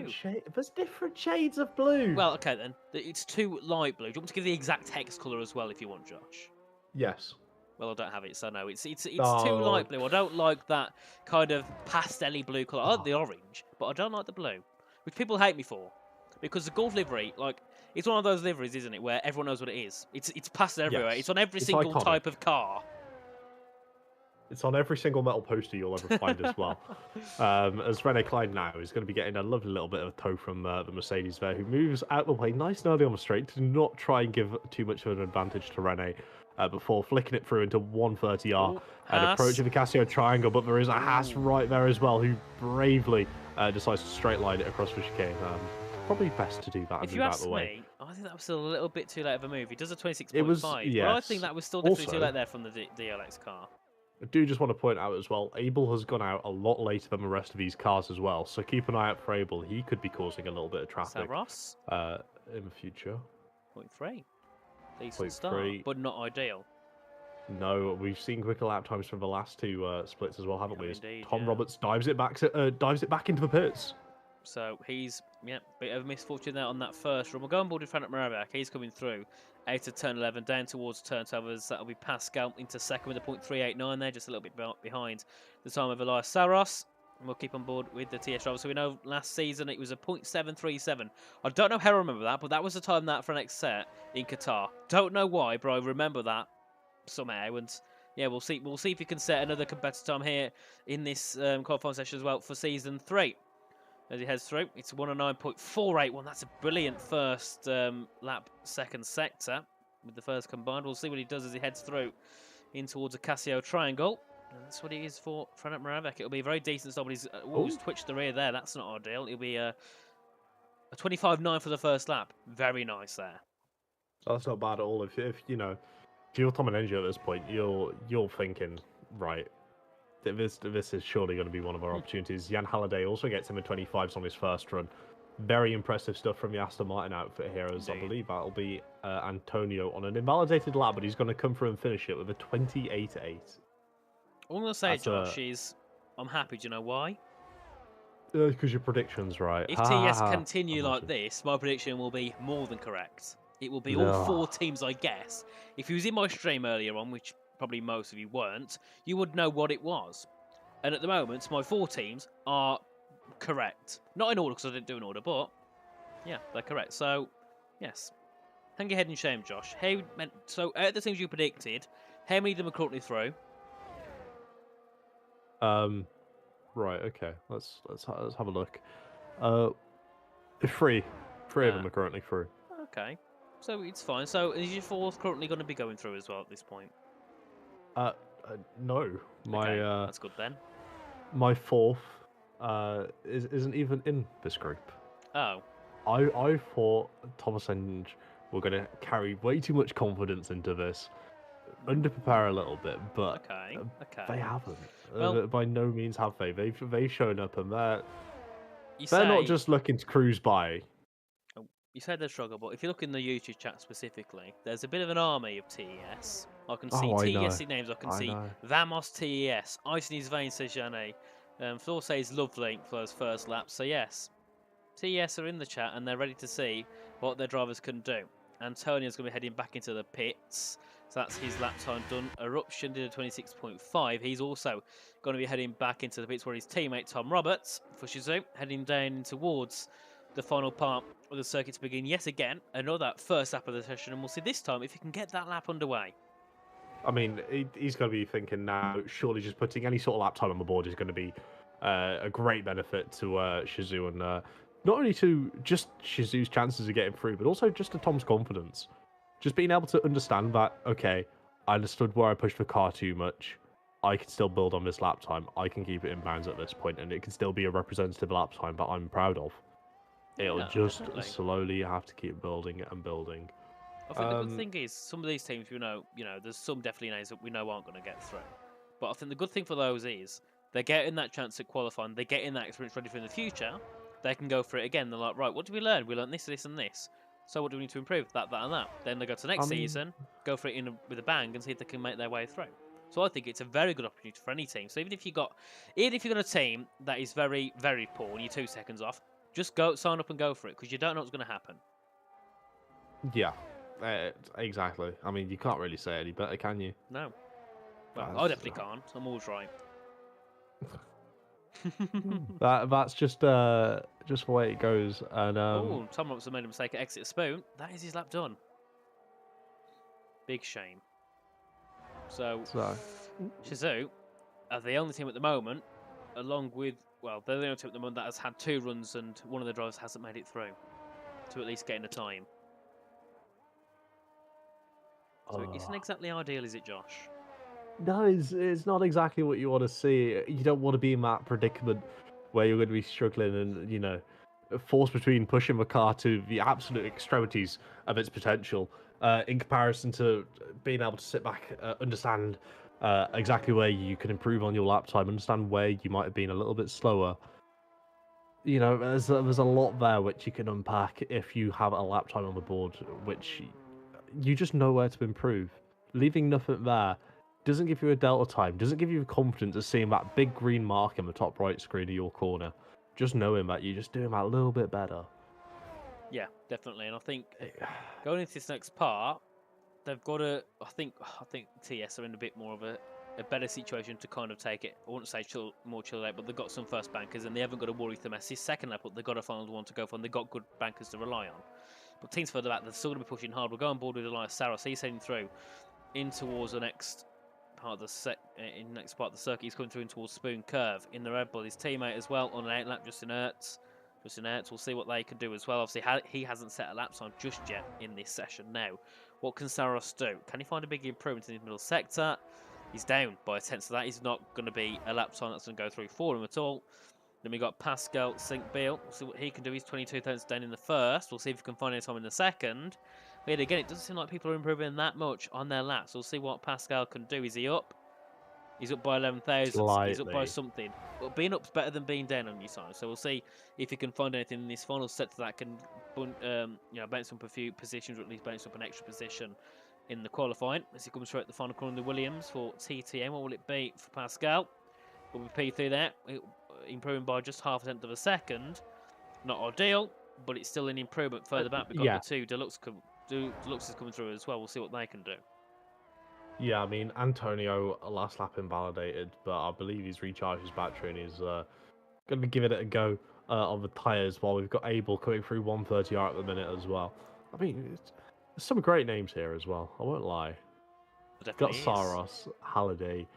There's different shades of blue. Well, okay then. It's too light blue. Do you want me to give the exact text colour as well if you want, Josh? Yes. Well, I don't have it, so no. It's too light blue. I don't like that kind of pastel-y blue colour. I like the orange, but I don't like the blue, which people hate me for. Because the Gulf livery, like, it's one of those liveries, isn't it, where everyone knows what it is. It's pastel everywhere. Yes. It's on every It's single iconic. type of car. It's on every single metal poster you'll ever find as well. As René Klein now is going to be getting a lovely little bit of a tow from the Mercedes there, who moves out the way nice and early on the straight to not try and give too much of an advantage to René before flicking it through into 130R and approaching the Casio triangle. But there is a Haas right there as well, who bravely decides to straight line it across the chicane. Probably best to do that and move out the way. I think that was still a little bit too late of a move. He does a 26.5, yes. but I think that was still definitely Also, too late there from the DLX car. I do just want to point out as well, Abel has gone out a lot later than the rest of these cars as well, so keep an eye out for Abel. He could be causing a little bit of traffic Ross? In the future. 0.3. Decent start, but not ideal. No, we've seen quicker lap times from the last two splits as well, haven't we? Indeed, Tom Roberts dives it back into the pits. So he's, bit of misfortune there on that first run. We'll go on board with Fredrik Moraviak. He's coming through out of turn 11, down towards turn 12. That'll be Pascal into second with a 0.389 there, just a little bit behind the time of Elias Saros. And we'll keep on board with the TS driver. So we know last season it was a 0.737. I don't know how I remember that, but that was the time that for an next set in Qatar. Don't know why, but I remember that somehow. And yeah, we'll see if he can set another competitive time here in this qualifying session as well for season 3. As he heads through, it's 109.481. That's a brilliant first lap, second sector with the first combined. We'll see what he does as he heads through in towards a Casio triangle. And that's what it is for Fredrik Moraviak. It'll be a very decent stop, but he's twitched the rear there. That's not ideal. It'll be a 25.9 for the first lap. Very nice there. That's not bad at all. If you're Tom and Engie at this point, you're thinking, right, this is surely going to be one of our opportunities. Jan Halliday also gets him a 25s on his first run. Very impressive stuff from the Aston Martin outfit here, as I believe that'll be Antonio on an invalidated lap, but he's going to come through and finish it with a 28.8. All I'm going to say, Josh, is I'm happy. Do you know why? Because your prediction's right. If TS continue like this, my prediction will be more than correct. It will be all 4 teams, I guess. If you was in my stream earlier on, which probably most of you weren't, you would know what it was. And at the moment, my 4 teams are correct. Not in order, because I didn't do an order, but yeah, they're correct. So, yes. hang your head in shame, Josh. So, out of the things you predicted, how many of them are currently through? Right. Okay. Let's have a look. Three of them are currently through. Okay, so it's fine. So, is your fourth currently going to be going through as well at this point? No, my Okay, that's good then. my fourth isn't even in this group. Oh, I thought Thomas and were gonna carry way too much confidence into this, underprepare a little bit, but okay. they haven't. Well- By no means have they. They've shown up, and You they're not say just looking to cruise by. you said they struggle, but if you look in the YouTube chat specifically, there's a bit of an army of TES. I can see Oh, I know. TES names. I can see know. Vamos TES. Ice in his veins, says Jane. Thor says lovely for those first laps. So yes, TES are in the chat and they're ready to see what their drivers can do. Antonio's going to be heading back into the pits. So that's his lap time done. Eruption did a 26.5. He's also going to be heading back into the pits where his teammate Tom Roberts for Shizu heading down towards the final part of the circuit to begin yet again another first lap of the session, and we'll see this time if he can get that lap underway. I mean, he's going to be thinking now, surely just putting any sort of lap time on the board is going to be a great benefit to Shizu, and not only to just Shizu's chances of getting through, but also just to Tom's confidence. Just being able to understand that, okay, I understood where I pushed the car too much. I can still build on this lap time. I can keep it in bounds at this point, and it can still be a representative lap time that I'm proud of. It'll Yeah, just definitely. slowly have to keep building and building. I think the good thing is some of these teams, there's some definitely names that we know aren't going to get through. But I think the good thing for those is they're getting that chance at qualifying. They're getting that experience ready for in the future. They can go for it again. They're like, right, what did we learn? We learned this, this, and this. So what do we need to improve? That, and that. Then they go to next season, go for it with a bang, and see if they can make their way through. So I think it's a very good opportunity for any team. So even if you've got a team that is very, very poor and you're 2 seconds off, just go sign up and go for it because you don't know what's going to happen. Yeah, exactly. I mean, you can't really say any better, can you? No. Well, I definitely can't. I'm always right. That's just the way it goes. And Tom Robertson made a mistake at exit spoon. That is his lap done. Big shame. So Shizu are the only team at the moment, along with they're the only team at the moment that has had 2 runs and one of the drivers hasn't made it through to at least get in a time. So it isn't exactly ideal, is it, Josh? No, it's not exactly what you want to see. You don't want to be in that predicament where you're going to be struggling and, forced between pushing the car to the absolute extremities of its potential in comparison to being able to sit back, understand exactly where you can improve on your lap time, understand where you might have been a little bit slower. There's a lot there which you can unpack if you have a lap time on the board, which you just know where to improve. Leaving nothing there doesn't give you a delta time, doesn't give you the confidence of seeing that big green mark in the top right screen of your corner. Just knowing that you're just doing that a little bit better. Yeah, definitely. And I think going into this next part, they've got to. I think TS are in a bit more of a better situation to kind of take it. I wouldn't say more chilled out, but they've got some first bankers and they haven't got to worry them as his second lap, but they've got a final one to go for and they've got good bankers to rely on. But teams further back, they're still going to be pushing hard. We'll go on board with Elias Saros. He's heading through in towards the next part of the circuit. He's coming through in towards Spoon Curve in the Red Bull. His teammate as well on an 8 lap, Justin Ertz. We'll see what they can do as well. Obviously, he hasn't set a lap time just yet in this session now. What can Saros do? Can he find a big improvement in his middle sector? He's down by a tenth, so that is not going to be a lap time that's going to go through for him at all. Then we got Pascal Sink-Beal. We'll see what he can do. He's 22 tenths down in the first. We'll see if he can find any time in the second. But again, it doesn't seem like people are improving that much on their laps. We'll see what Pascal can do. Is he up? He's up by 11,000. He's up by something. But being up's better than being down on your side. So we'll see if he can find anything in this final set that can bounce up a few positions, or at least bounce up an extra position in the qualifying. As he comes through at the final corner of the Williams for TTM. What will it be for Pascal? Will be P3 there, improving by just half a tenth of a second. Not ideal, but it's still an improvement further back. We've got the 2 Deluxe is coming through as well. We'll see what they can do. Yeah, I mean, Antonio, last lap invalidated, but I believe he's recharged his battery and he's going to be giving it a go on the tyres, while we've got Abel coming through 130R at the minute as well. I mean, some great names here as well. I won't lie. There Got definitely is. Saros, Halliday,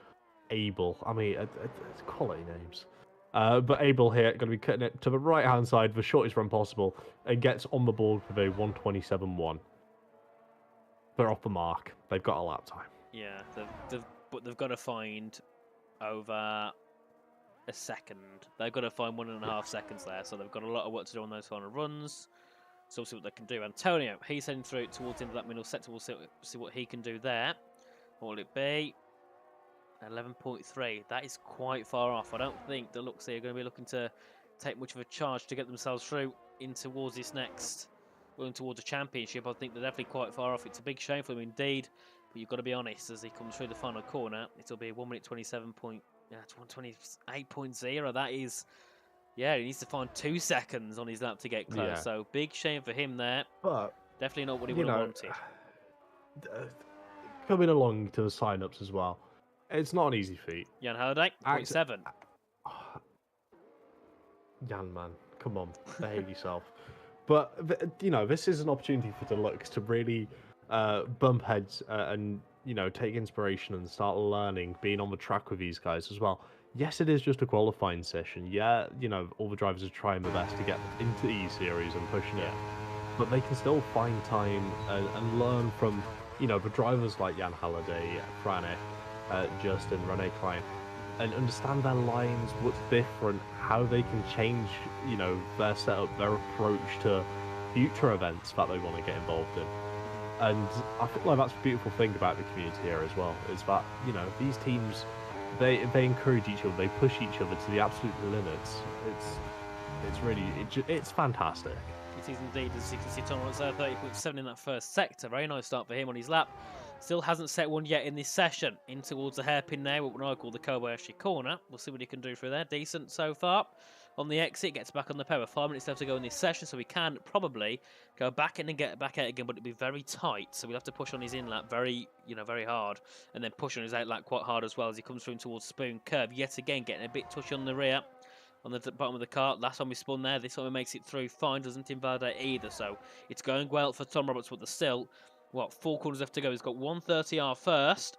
Abel. I mean, it's quality names. But Abel here going to be cutting it to the right hand side, the shortest run possible, and gets on the board with a 1:27.1. They're off the mark. They've got a lap time. Yeah, but they've got to find over a second. They've got to find 1.5 seconds there, so they've got a lot of work to do on those final runs. So we'll see what they can do. Antonio, he's heading through towards the end of that middle sector. We'll see what he can do there. What will it be? 11.3. That is quite far off. I don't think the Luxie are going to be looking to take much of a charge to get themselves through in towards this next, going towards a championship. I think they're definitely quite far off. It's a big shame for them indeed. But you've got to be honest, as he comes through the final corner, it'll be 1 minute 27 point, 128.0. That is, yeah, he needs to find 2 seconds on his lap to get close. Yeah. So big shame for him there. But Definitely not what he would have wanted. Coming along to the sign-ups as well, it's not an easy feat. Jan Halliday, 0.7. Jan, man, come on, behave yourself. But you know, this is an opportunity for Deluxe to really bump heads and take inspiration and start learning, being on the track with these guys as well. Yes, it is just a qualifying session. Yeah, all the drivers are trying their best to get into the E-Series and pushing it. But they can still find time and learn from, the drivers like Jan Halliday, Frane, Justin, Rene Klein, and understand their lines, what's different, how they can change, their setup, their approach to future events that they want to get involved in. And I feel like that's a beautiful thing about the community here as well, is that, these teams, they encourage each other, they push each other to the absolute limits. It's fantastic. It is indeed, as you can see, Tom Roberts there, 30.7 in that first sector. Very nice start for him on his lap. Still hasn't set one yet in this session. In towards the hairpin now, what I call the Kobayashi corner. We'll see what he can do through there. Decent so far. On the exit, gets back on the power. 5 minutes left to go in this session, so we can probably go back in and get back out again, but it'll be very tight. So we'll have to push on his in lap very hard, and then push on his out lap quite hard as well as he comes through towards Spoon Curve. Yet again, getting a bit touchy on the rear. On the bottom of the car. Last time we spun there, this time he makes it through fine, doesn't invalidate either. So it's going well for Tom Roberts, but there's still, 4 corners left to go. He's got 130R first,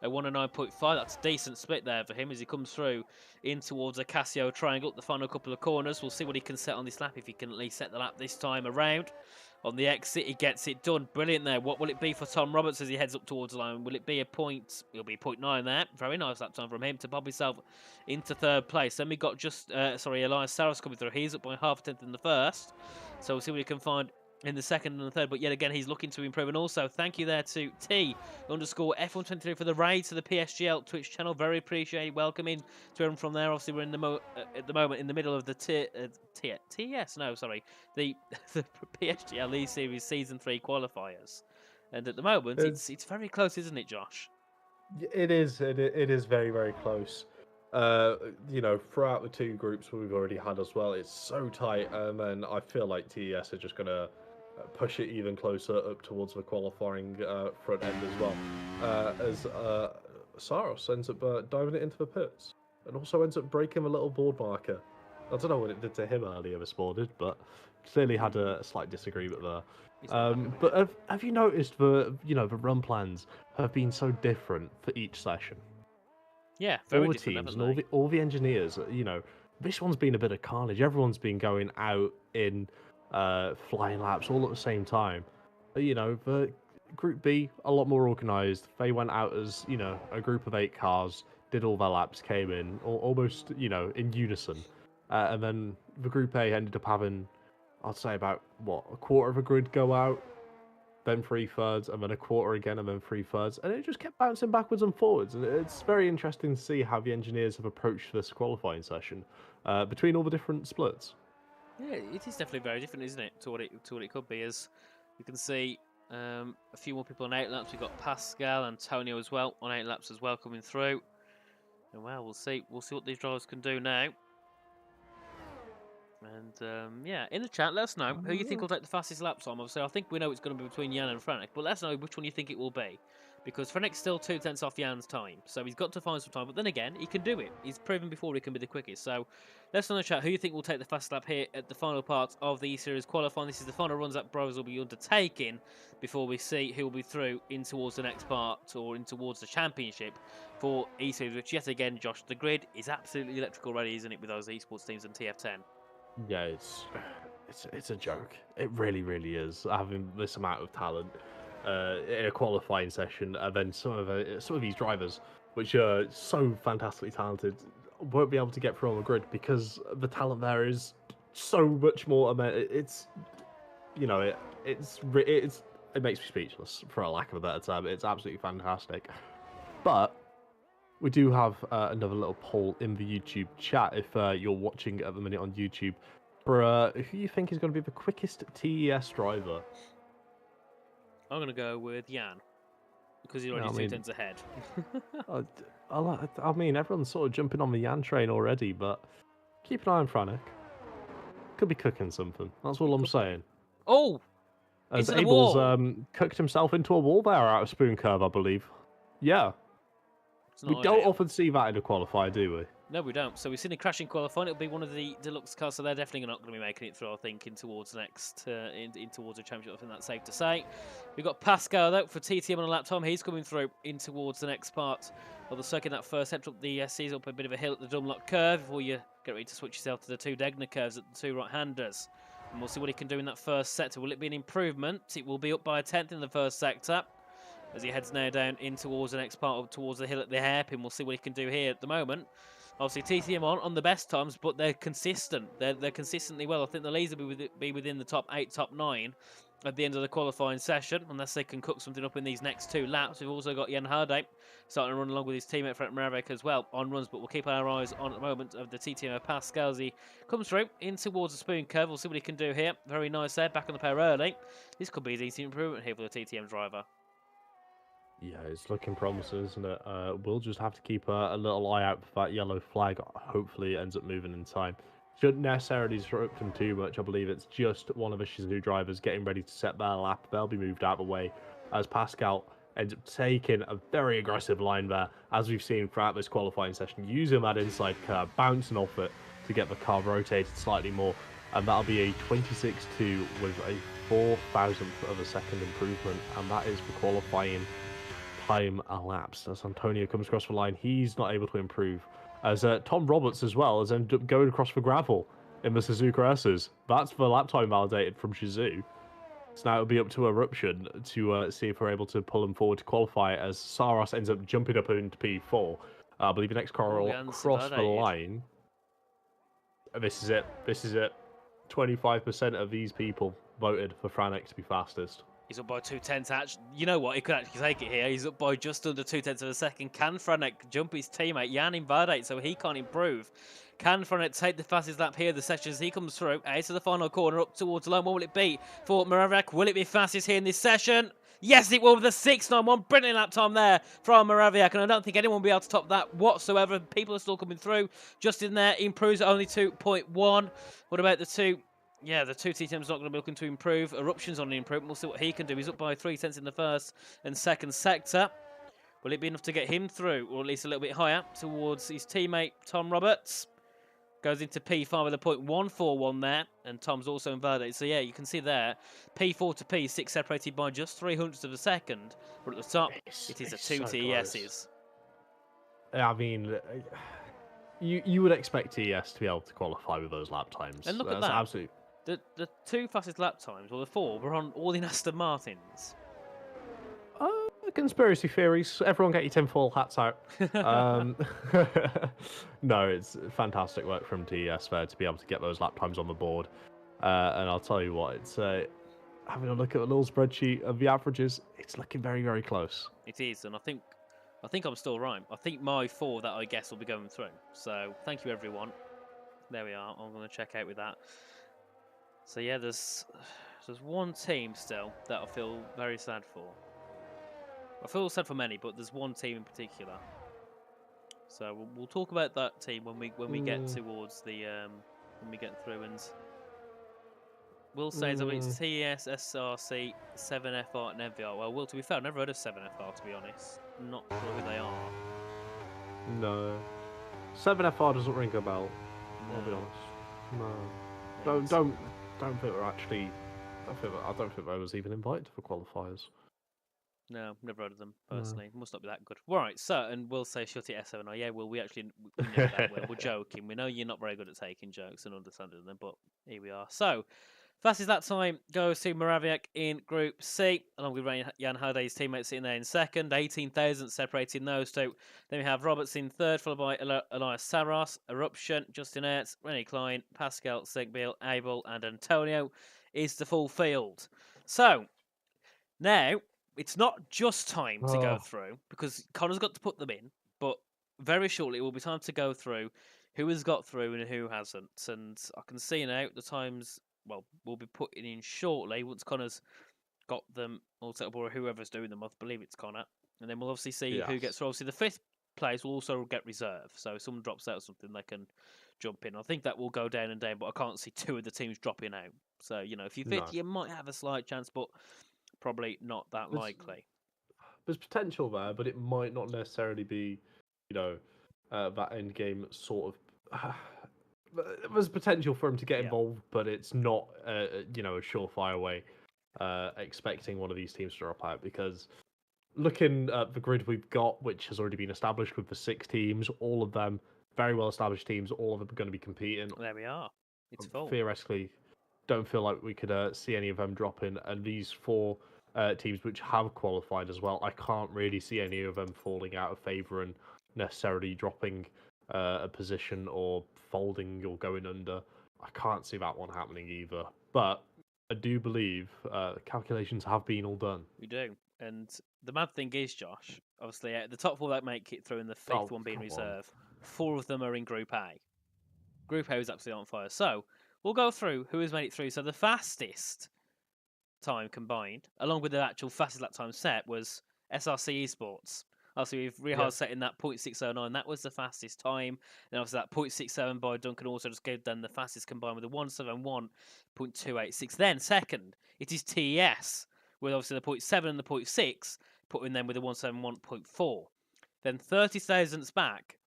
a 109.5. That's a decent split there for him as he comes through in towards a Casio triangle. The final couple of corners, we'll see what he can set on this lap, if he can at least set the lap this time around. On the exit, he gets it done. Brilliant there. What will it be for Tom Roberts as he heads up towards the line? Will it be a point? It'll be 0.9 there. Very nice lap time from him to bob himself into 3rd place. Then we got Elias Saros coming through. He's up by half a tenth in the first. So we'll see what he can find in the second and the third, but yet again he's looking to improve. And also thank you there to T_F123 for the raid to the PSGL Twitch channel. Very appreciated. Welcoming to everyone from there. Obviously we're in the at the moment in the middle of the the PSGL E-Series Season 3 qualifiers, and at the moment it's very close, isn't it, Josh? It is very, very close. Throughout the 2 groups we've already had as well, it's so tight, and then I feel like TES are just going to push it even closer up towards the qualifying front end as well, as Saros ends up diving it into the pits, and also ends up breaking the little board marker. I don't know what it did to him earlier this morning, but clearly had a slight disagreement there. But have you noticed the run plans have been so different for each session? Yeah, very all the teams and all the engineers, this one's been a bit of carnage. Everyone's been going out in flying laps all at the same time. The Group B, a lot more organised. They went out as, a group of 8 cars, did all their laps, came in, almost, in unison. And then the Group A ended up having, I'd say about, a quarter of a grid go out, then 3/3, and then a quarter again, and then 3/3, and it just kept bouncing backwards and forwards. And it's very interesting to see how the engineers have approached this qualifying session between all the different splits. Yeah, it is definitely very different, isn't it, to what it could be. As you can see, a few more people on 8 laps. We've got Pascal, Antonio as well on 8 laps as well coming through. And well, we'll see what these drivers can do now. And yeah, in the chat, let us know who you think will take the fastest lap time. Obviously, I think we know it's going to be between Jan and Franek, but let us know which one you think it will be. Because Franek's still 2/10 off Jan's time, so he's got to find some time. But then again, he can do it. He's proven before he can be the quickest. So let us know in the chat who you think will take the fastest lap here at the final part of the E-Series qualifying. This is the final runs that Brothers will be undertaking before we see who will be through in towards the next part or in towards the championship for E-Series, which yet again, Josh, the grid is absolutely electrical ready, isn't it, with those esports teams and TF10? Yeah, it's a joke. It really, really is. Having this amount of talent in a qualifying session, and then some of these drivers, which are so fantastically talented, won't be able to get through on the grid because the talent there is so much more. It's you know it makes me speechless for a lack of a better term. It's absolutely fantastic, but. We do have another little poll in the YouTube chat if you're watching at the minute on YouTube for who you think is going to be the quickest TES driver. I'm going to go with Jan because he's already 2/10 ahead. I mean, everyone's sort of jumping on the Jan train already, but keep an eye on Franek. Could be cooking something. That's all I'm saying. Oh! As into the Abel's wall. cooked himself into a wall there out of Spoon Curve, I believe. Yeah. We don't often see that in a qualifier, do we? No, we don't. So we've seen a crashing qualifying. It'll be one of the deluxe cars, so they're definitely not going to be making it through, I think, in towards the next, in towards the championship. I think that's safe to say. We've got Pascal, though, for TTM on a lap time. He's coming through in towards the next part of the circuit. That first set up the sees up a bit of a hill at the Dunlop curve before you get ready to switch yourself to the two Degner curves at the two right-handers. And we'll see what he can do in that first sector. Will it be an improvement? It will be up by a 10th in the first sector, as he heads now down in towards the next part of towards the hill at the hairpin. We'll see what he can do here at the moment. Obviously, TTM on the best times, but they're consistent. They're consistently well. I think the leads will be within the top 8, top 9 at the end of the qualifying session, unless they can cook something up in these next 2 laps. We've also got Jan Hardy starting to run along with his teammate Frank Maravek as well on runs, but we'll keep our eyes on at the moment of the TTM of Pascal as he comes through in towards the Spoon Curve. We'll see what he can do here. Very nice there, back on the pair early. This could be a decent improvement here for the TTM driver. Yeah, it's looking promising, isn't it? We'll just have to keep a little eye out for that yellow flag. Hopefully it ends up moving in time. Shouldn't necessarily disrupt them too much. I believe it's just one of the Shizou drivers getting ready to set their lap. They'll be moved out of the way as Pascal ends up taking a very aggressive line there, as we've seen throughout this qualifying session, using that inside curve, bouncing off it to get the car rotated slightly more. And that'll be a 26.2 with a 4,000th of a second improvement. And that is for qualifying time elapsed. As Antonio comes across the line, he's not able to improve. As Tom Roberts as well has ended up going across the gravel in the Suzuka S's. That's the lap time validated from Shizou. So now it'll be up to Eruption to see if we're able to pull him forward to qualify, as Saros ends up jumping up into P4. I believe the next car will cross the line. This is it. This is it. 25% of these people voted for Franek to be fastest. He's up by 2/10. Actually, you know what? He could actually take it here. He's up by just under 2/10 of a second. Can Franek jump his teammate Jan invalidate so he can't improve? Can Franek take the fastest lap here of the session as he comes through? To the final corner, up towards the line. What will it be for Maravek? Will it be fastest here in this session? Yes, it will, with a 6.91. Brilliant lap time there from Moraviak, and I don't think anyone will be able to top that whatsoever. People are still coming through. Just in there, improves at only 2.1. What about the two? Yeah, the two TTM's not going to be looking to improve. Eruption's on the improvement. We'll see what he can do. He's up by 3/10 in the first and second sector. Will it be enough to get him through, or at least a little bit higher towards his teammate, Tom Roberts? Goes into P5 with a .141 there, and Tom's also invalidated. So yeah, you can see there, P4 to P6 separated by just 300ths of a second. But at the top, it is the two TESs. I mean, you would expect TES to be able to qualify with those lap times. And look at that. Absolutely. The 2 fastest lap times, or the 4, were on all in Aston Martins. Conspiracy theories. Everyone get your tinfoil hats out. No, it's fantastic work from TES there to be able to get those lap times on the board. And I'll tell you what, it's having a look at a little spreadsheet of the averages, it's looking very, very close. It is, and I think I'm still right. I think my 4 that I guess will be going through. So thank you, everyone. There we are. I'm going to check out with that. So yeah, there's one team still that I feel very sad for. I feel sad for many, but there's one team in particular. So we'll talk about that team when we get towards the when we get through. And Will says, I mean, it's TS, SRC, 7FR, and MVR. Well, Will, to be fair, I've never heard of 7FR, to be honest. I'm not sure who they are. No. 7FR doesn't ring a bell. I'll be No. honest. No. Yeah, Don't think we're actually. I don't think I was even invited for qualifiers. No, never heard of them No. personally. Must not be that good. Right, so, and we'll say shut it S7. Yeah, well, we actually we know that. We're joking. We know you're not very good at taking jokes and understanding them, but here we are. So, fastest that time goes to Moraviak in Group C, along with Jan Halday's teammates sitting there in second. 18,000 separating those two. Then we have Roberts in third, followed by Elias Saros, Eruption, Justin Ertz, Rennie Klein, Pascal Sigbiel, Abel, and Antonio is the full field. So, now it's not just time to go through because Connor's got to put them in, but very shortly it will be time to go through who has got through and who hasn't. And I can see now the times, well, we'll be putting in shortly once Connor's got them all set up, or whoever's doing them. I believe it's Connor. And then we'll obviously see who gets through. Obviously, the fifth place will also get reserve. So if someone drops out or something, they can jump in. I think that will go down and down, but I can't see two of the teams dropping out. So, if you fifth, you might have a slight chance, but probably not that likely. There's potential there, but it might not necessarily be, that end game sort of. There's potential for him to get involved, but it's not, a surefire way. Expecting one of these teams to drop out, because looking at the grid we've got, which has already been established with the 6 teams, all of them very well established teams, all of them are going to be competing. There we are. It's full. Theoretically, don't feel like we could see any of them dropping, and these 4 teams which have qualified as well, I can't really see any of them falling out of favour and necessarily dropping a position or folding or going under. I can't see that one happening either. But I do believe calculations have been all done. We do. And the mad thing is, Josh, obviously, the top 4 that make it through and the 5th one being reserve, 4 of them are in Group A. Group A is absolutely on fire. So, we'll go through who has made it through. So, the fastest time combined, along with the actual fastest lap time set, was SRC Esports. Obviously, with Rihard setting that 0.609, that was the fastest time. Then obviously that 0.67 by Duncan also just gave them the fastest combined with the 171.286. Then second, it is TES, with obviously the 0.7 and the 0.6, putting them with the 171.4. Then 30 thousandths back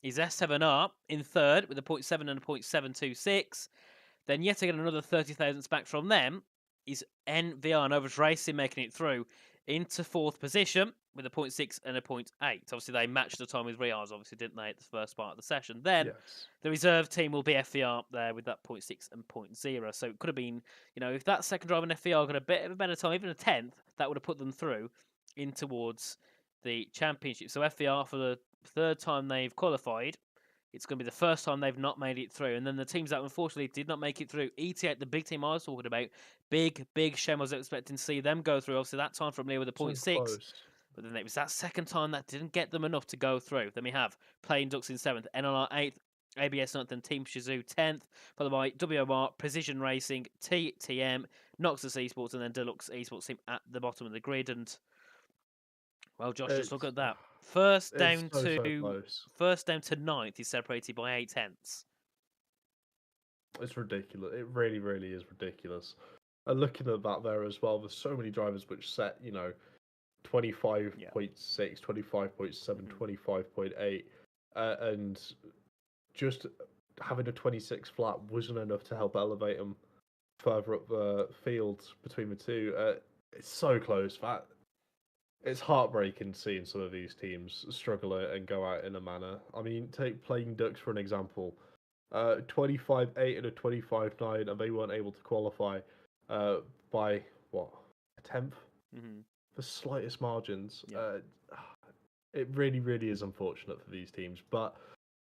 is S7R in third with a 0.7 and a 0.726. Then yet again another 30 thousandths back from them is NVR Novus Racing making it through into 4th position with a 0.6 and a 0.8. Obviously, they matched the time with Riaz, obviously, didn't they, at the first part of the session. Then the reserve team will be FVR there with that 0.6 and 0.0. So it could have been, if that second driver in FVR got a bit of a better time, even a 10th, that would have put them through in towards the championship. So FVR, for the 3rd time they've qualified, it's going to be the first time they've not made it through. And then the teams that unfortunately did not make it through, ET8, the big team I was talking about, big shame. I was expecting to see them go through. Obviously, that time from Leo with a 0.6. But then it was that second time that didn't get them enough to go through. Then we have Playing Ducks in 7th, NLR 8th, ABS 9th, and Team Shizou 10th, followed by WMR, Precision Racing, TTM, Noxus Esports, and then Deluxe Esports team at the bottom of the grid. And, well, Josh, just look at that. First down to 9th is separated by 8 tenths. It's ridiculous. It really, really is ridiculous. And looking at that there as well, there's so many drivers which set, 25.6, 25.7, 25.8, and just having a 26 flat wasn't enough to help elevate them further up the field between the two. It's so close. It's heartbreaking seeing some of these teams struggle and go out in a manner. I mean, take Playing Ducks for an example. 25.8 and a 25.9, and they weren't able to qualify by, what, a 10th? Mm-hmm. The slightest margins. It really, really is unfortunate for these teams, but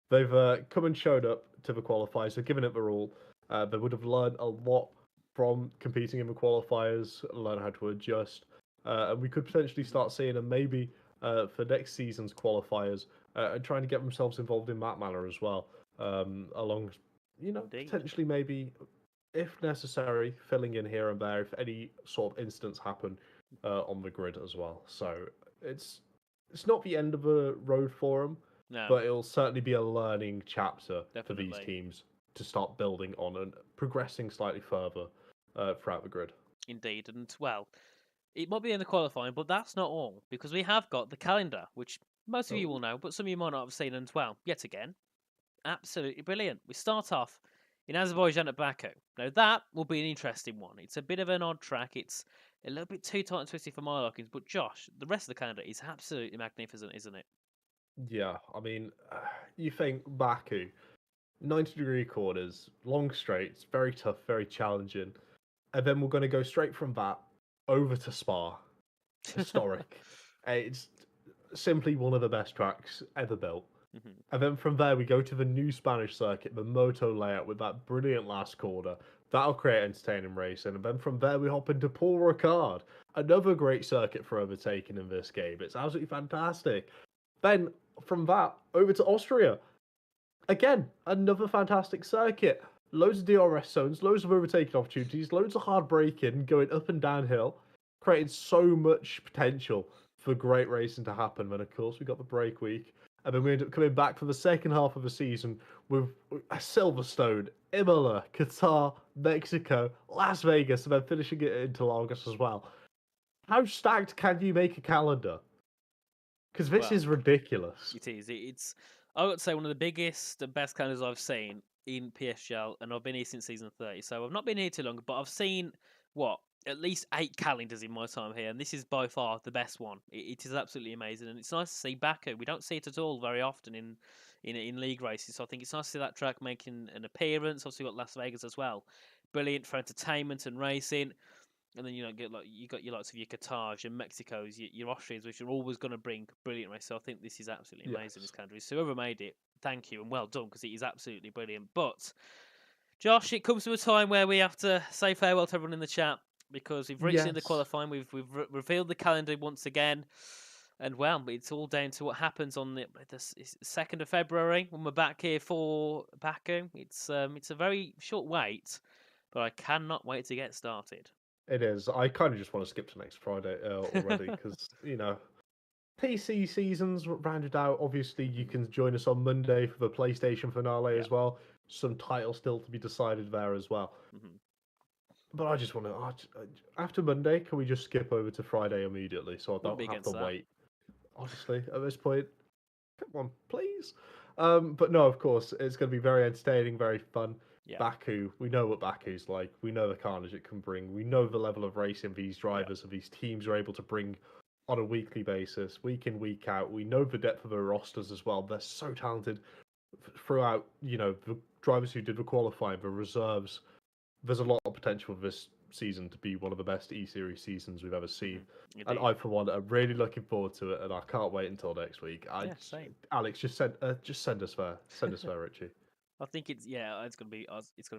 they've come and showed up to the qualifiers. They've given it their all. They would have learned a lot from competing in the qualifiers, learn how to adjust, and we could potentially start seeing them maybe for next season's qualifiers and trying to get themselves involved in that manner as well. Along, potentially maybe, if necessary, filling in here and there if any sort of incidents happen on the grid as well. So it's not the end of a road for them, but it'll certainly be a learning chapter for these teams to start building on and progressing slightly further throughout the grid. Indeed, and well, it might be in the qualifying, but that's not all, because we have got the calendar, which most of you will know, but some of you might not have seen as well. Yet again, absolutely brilliant. We start off in Azerbaijan at Baku. Now that will be an interesting one. It's a bit of an odd track. It's a little bit too tight and twisty for my likings, but Josh, the rest of the calendar is absolutely magnificent, isn't it? Yeah, I mean, you think Baku, 90-degree corners, long straights, very tough, very challenging. And then we're going to go straight from that over to Spa. Historic. It's simply one of the best tracks ever built. Mhm. And then from there, we go to the new Spanish circuit, the Moto layout with that brilliant last corner. That'll create entertaining racing. And then from there, we hop into Paul Ricard, another great circuit for overtaking in this game. It's absolutely fantastic. Then from that, over to Austria. Again, another fantastic circuit. Loads of DRS zones, loads of overtaking opportunities, loads of hard braking, going up and downhill, creating so much potential for great racing to happen. Then, of course, we got the break week. And then we end up coming back for the second half of the season with Silverstone, Imola, Qatar, Mexico, Las Vegas, and then finishing it into August as well. How stacked can you make a calendar? Because this Well, is ridiculous. It is. It's, I would say, one of the biggest and best calendars I've seen in PSGL, and I've been here since season 30. So I've not been here too long, but I've seen, at least 8 calendars in my time here, and this is by far the best one. It is absolutely amazing, and it's nice to see Baku. We don't see it at all very often in league races, so I think it's nice to see that track making an appearance. Obviously, we've got Las Vegas as well. Brilliant for entertainment and racing. And then you got your likes of your Qatar, your Mexicos, your Austrians, which are always going to bring brilliant races. So I think this is absolutely amazing. This country, so whoever made it, thank you and well done, because it is absolutely brilliant. But Josh, it comes to a time where we have to say farewell to everyone in the chat, because we've reached the end of qualifying. We've revealed the calendar once again, and well, it's all down to what happens on the 2nd of February when we're back here for Baku. It's a very short wait, but I cannot wait to get started. It is. I kind of just want to skip to next Friday already because, PC season's rounded out. Obviously, you can join us on Monday for the PlayStation finale as well. Some titles still to be decided there as well. Mhm. But I just want to, after Monday, can we just skip over to Friday immediately so I Wouldn't be don't have against to that. wait? Honestly, at this point, come on, please. But no, of course, it's going to be very entertaining, very fun. Yeah. Baku, we know what Baku's like. We know the carnage it can bring. We know the level of racing these drivers and these teams are able to bring on a weekly basis, week in, week out. We know the depth of their rosters as well. They're so talented throughout, the drivers who did the qualifying, the reserves. There's a lot of potential for this season to be one of the best E-Series seasons we've ever seen. And I, for one, am really looking forward to it, and I can't wait until next week. Same. Alex, just send us there. Send us there, Richie. I think it's gonna be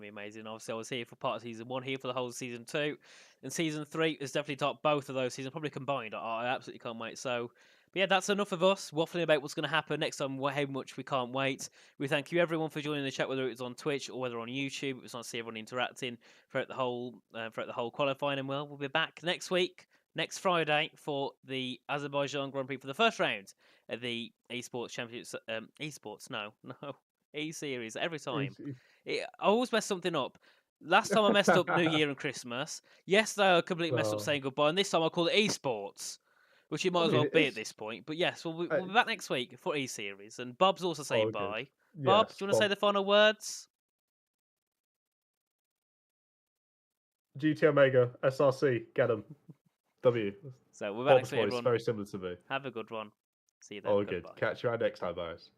amazing. Obviously, I was here for part of season 1, here for the whole of season 2, and season 3 is definitely top both of those seasons, probably combined. I absolutely can't wait. So, but yeah, that's enough of us waffling about what's going to happen next time. How much we can't wait. We thank you everyone for joining the chat, whether it's on Twitch or whether on YouTube. It was nice to see everyone interacting throughout the whole qualifying. And we'll be back next week, next Friday, for the Azerbaijan Grand Prix for the first round of the Esports Championships. E-Series every time. I always mess something up. Last time I messed up New Year and Christmas. Yesterday I completely messed up saying goodbye, and this time I call it Esports, which it might as well be at this point. But yes, we'll be back next week for E-Series, and Bob's also saying bye. Bob, do you want to say the final words? GT Omega, SRC, get them. W. So we're back next Bob's week, voice, everyone. very similar to me. Have a good one. See you then. All good. Catch you out next time, guys.